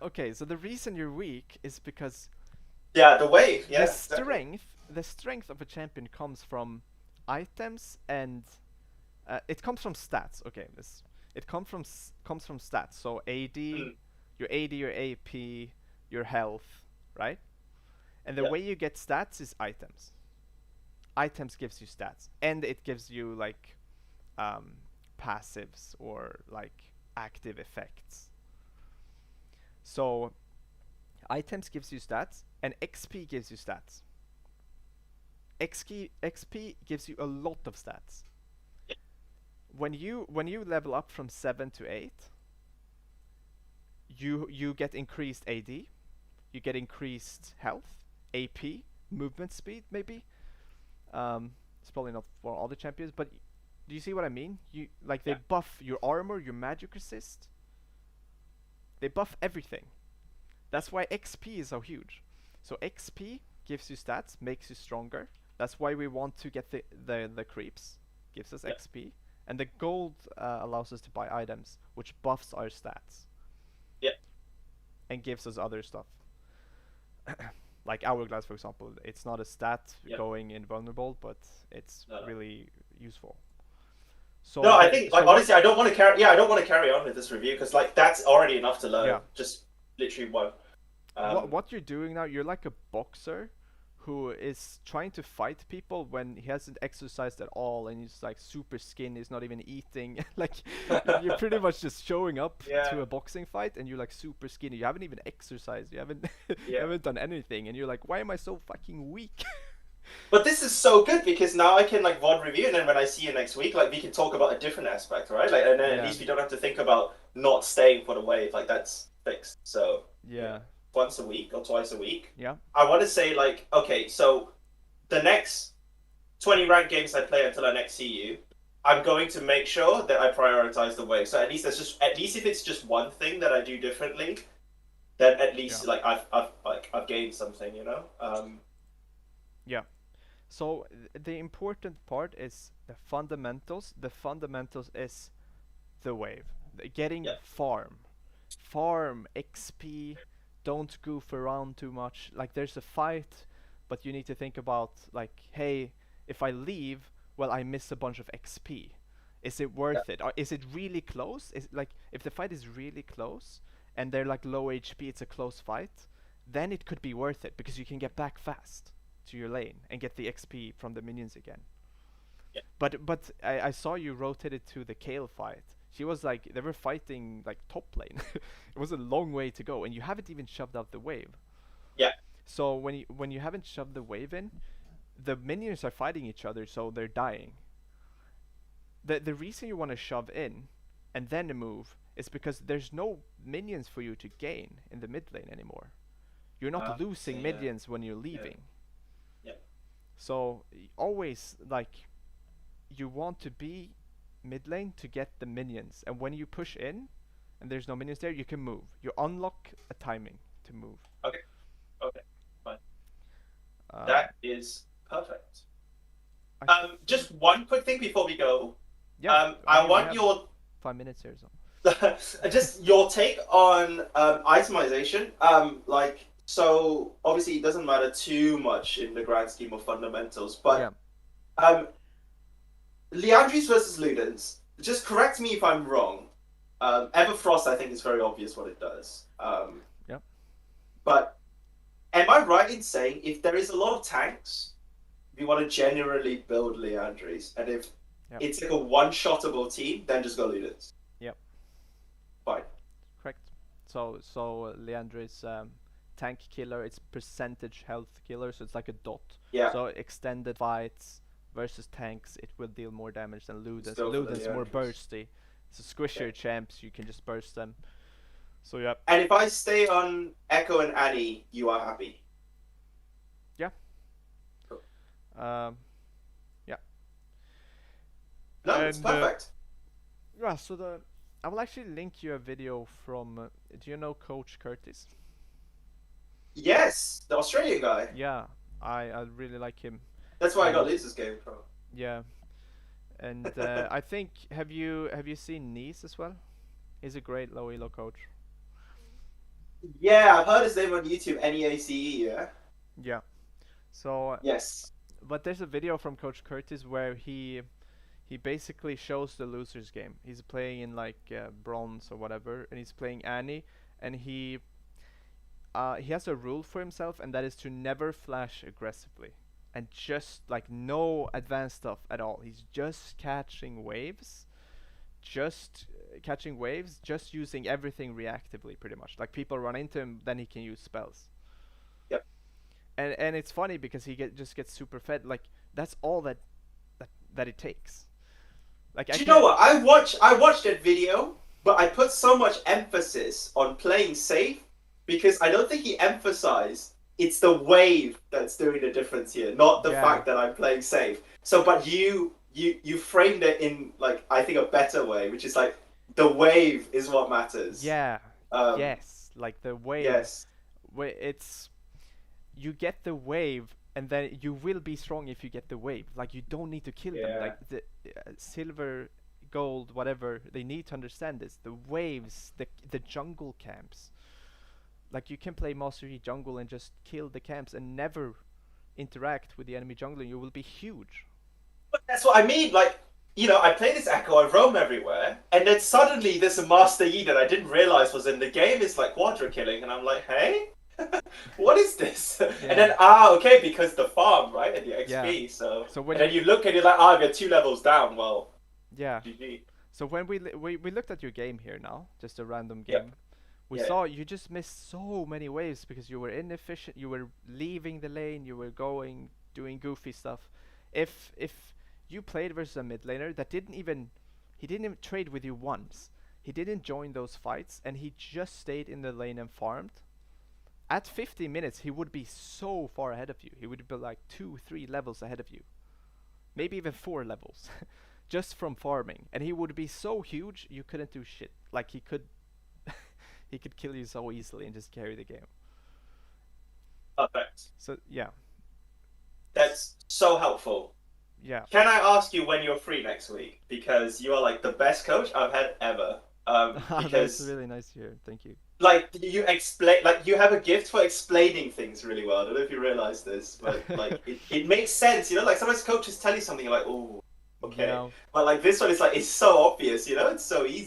Okay, so the reason you're weak is because. Yeah, the wave. Yeah. The strength of a champion comes from items and. It comes from stats. Okay, it comes from stats. So AD, your AD, your AP, your health, right? And the way you get stats is items. Items gives you stats, and it gives you like passives or like active effects. So items gives you stats, and XP gives you stats. XP gives you a lot of stats. When you level up from 7 to 8, you get increased AD, you get increased health, AP, movement speed maybe. It's probably not for all the champions, but do you see what I mean? You like they buff your armor, your magic resist. They buff everything. That's why XP is so huge. So XP gives you stats, makes you stronger. That's why we want to get the creeps. Gives us XP. And the gold allows us to buy items, which buffs our stats. Yeah. And gives us other stuff. Like Hourglass, for example. It's not a stat going invulnerable, but it's really useful. So no, I think like honestly, I don't want to carry. Yeah, I don't want to carry on with this review because like that's already enough to learn. Just literally one. What you're doing now, you're like a boxer who is trying to fight people when he hasn't exercised at all and he's like super skinny, he's not even eating. Like you're pretty much just showing up to a boxing fight and you're like super skinny. You haven't even exercised. You haven't you haven't done anything and you're like, why am I so fucking weak? But this is so good because now I can like VOD review and then when I see you next week, like we can talk about a different aspect, right? Like and then at least we don't have to think about not staying for the wave. Like that's fixed. So once a week or twice a week. Yeah. I want to say like, okay, so the next 20 ranked games I play until I next see you, I'm going to make sure that I prioritize the wave. So at least if it's just one thing that I do differently, then at Yeah. least like I've gained something, you know. Yeah. So the important part is the fundamentals. The fundamentals is the wave. Getting Yeah, farm XP. Don't goof around too much. Like there's a fight, but you need to think about like, hey, if I leave, well, I miss a bunch of XP. Is it yeah, worth it? Or is it really close? Is like if the fight is really close and they're like low HP, it's a close fight, then it could be worth it because you can get back fast to your lane and get the XP from the minions again. yeah. But I saw you rotated to the Kale fight. She was like they were fighting like top lane. It was a long way to go, and you haven't even shoved out the wave. Yeah. So when you haven't shoved the wave in, the minions are fighting each other, so they're dying. The reason you want to shove in and then move is because there's no minions for you to gain in the mid lane anymore. You're not So losing yeah, minions when you're yeah, leaving. yeah. So always like you want to be mid lane to get the minions, and when you push in and there's no minions there, you can move. You unlock a timing to move. Okay, okay, fine. Um, That is perfect. I Just one quick thing before we go. Yeah, I I mean we want have your 5 minutes here, so just your take on itemization. Like, so obviously it doesn't matter too much in the grand scheme of fundamentals, yeah, but um, Leandris versus Ludens. Just correct me if I'm wrong. Everfrost, I think, is very obvious what it does. yeah, But am I right in saying if there is a lot of tanks, we want to generally build Leandris, and if yeah, it's like a one-shottable team, then just go Ludens. yeah, Fine. correct. So Leandra is tank killer. It's percentage health killer, so it's like a dot. Yeah. So extended fights versus tanks, it will deal more damage than Let's Ludens. go for the Ludens more Leandris. bursty. So squishier Yeah. champs, you can just burst them. So yeah, And if I stay on Echo and Annie, you are happy. yeah, Cool. um, yeah. No, it's And perfect. yeah, so the I will actually link you a video from. Do you know Coach Curtis? Yes, the Australian guy. Yeah, I really like him, That's why I got and Losers Game from. yeah, and I think have you seen Nice as well? He's a great low elo coach. Yeah, I've heard his name on YouTube. NEACE. Yeah. Yeah. So, Yes. but there's a video from Coach Curtis where he basically shows the losers game. He's playing in like bronze or whatever, and he's playing Annie, and he has a rule for himself, and that is to never flash aggressively, and just like no advanced stuff at all. He's just catching waves, just using everything reactively, pretty much. Like people run into him, then he can use spells. Yep. And it's funny because just gets super fed. Like that's all that it takes. Like I Do you know can what? I watched that video, but I put so much emphasis on playing safe because I don't think he emphasized it's the wave that's doing the difference here, not the yeah fact that I'm playing safe. So, but you framed it in like I think a better way, which is like the wave is what matters. yeah Um, yes like the wave yes, where it's you get the wave and then you will be strong if you get the wave. Like you don't need to kill them. yeah, Like the silver, gold, whatever. They need to understand this. The waves, the jungle camps. Like you can play Master Yi jungle and just kill the camps and never interact with the enemy jungler. You will be huge. but that's what I mean. Like I play this Echo, I roam everywhere, and then suddenly there's a Master Yi that I didn't realize was in the game. It's like quadra killing, and I'm like, hey. What is this? And Yeah, then okay, because the farm, right, and the yeah. XP. So So and when then you look and you're like, we're 2 levels down. Well, yeah. GG. So when we looked at your game here now, just a random Yep. game, we Yeah. saw you just missed so many waves because you were inefficient. You were leaving the lane. You were going doing goofy stuff. If you played versus a mid laner that he didn't even trade with you once. He didn't join those fights, and he just stayed in the lane and farmed. At 50 minutes, he would be so far ahead of you. He would be like 2, 3 levels ahead of you. maybe even 4 levels, just from farming, and he would be so huge you couldn't do shit. Like he could, he could kill you so easily and just carry the game. Perfect. So yeah, That's so helpful. yeah. Can I ask you when you're free next week? Because you are like the best coach I've had ever. That's Because really nice to hear. Thank you. like you explain, like you have a gift for explaining things really well. I don't know if you realize this, but like it makes sense, you know. Like sometimes coaches tell you something, you're like, oh, You okay, know, but like this one is like it's so obvious, you know. It's so easy.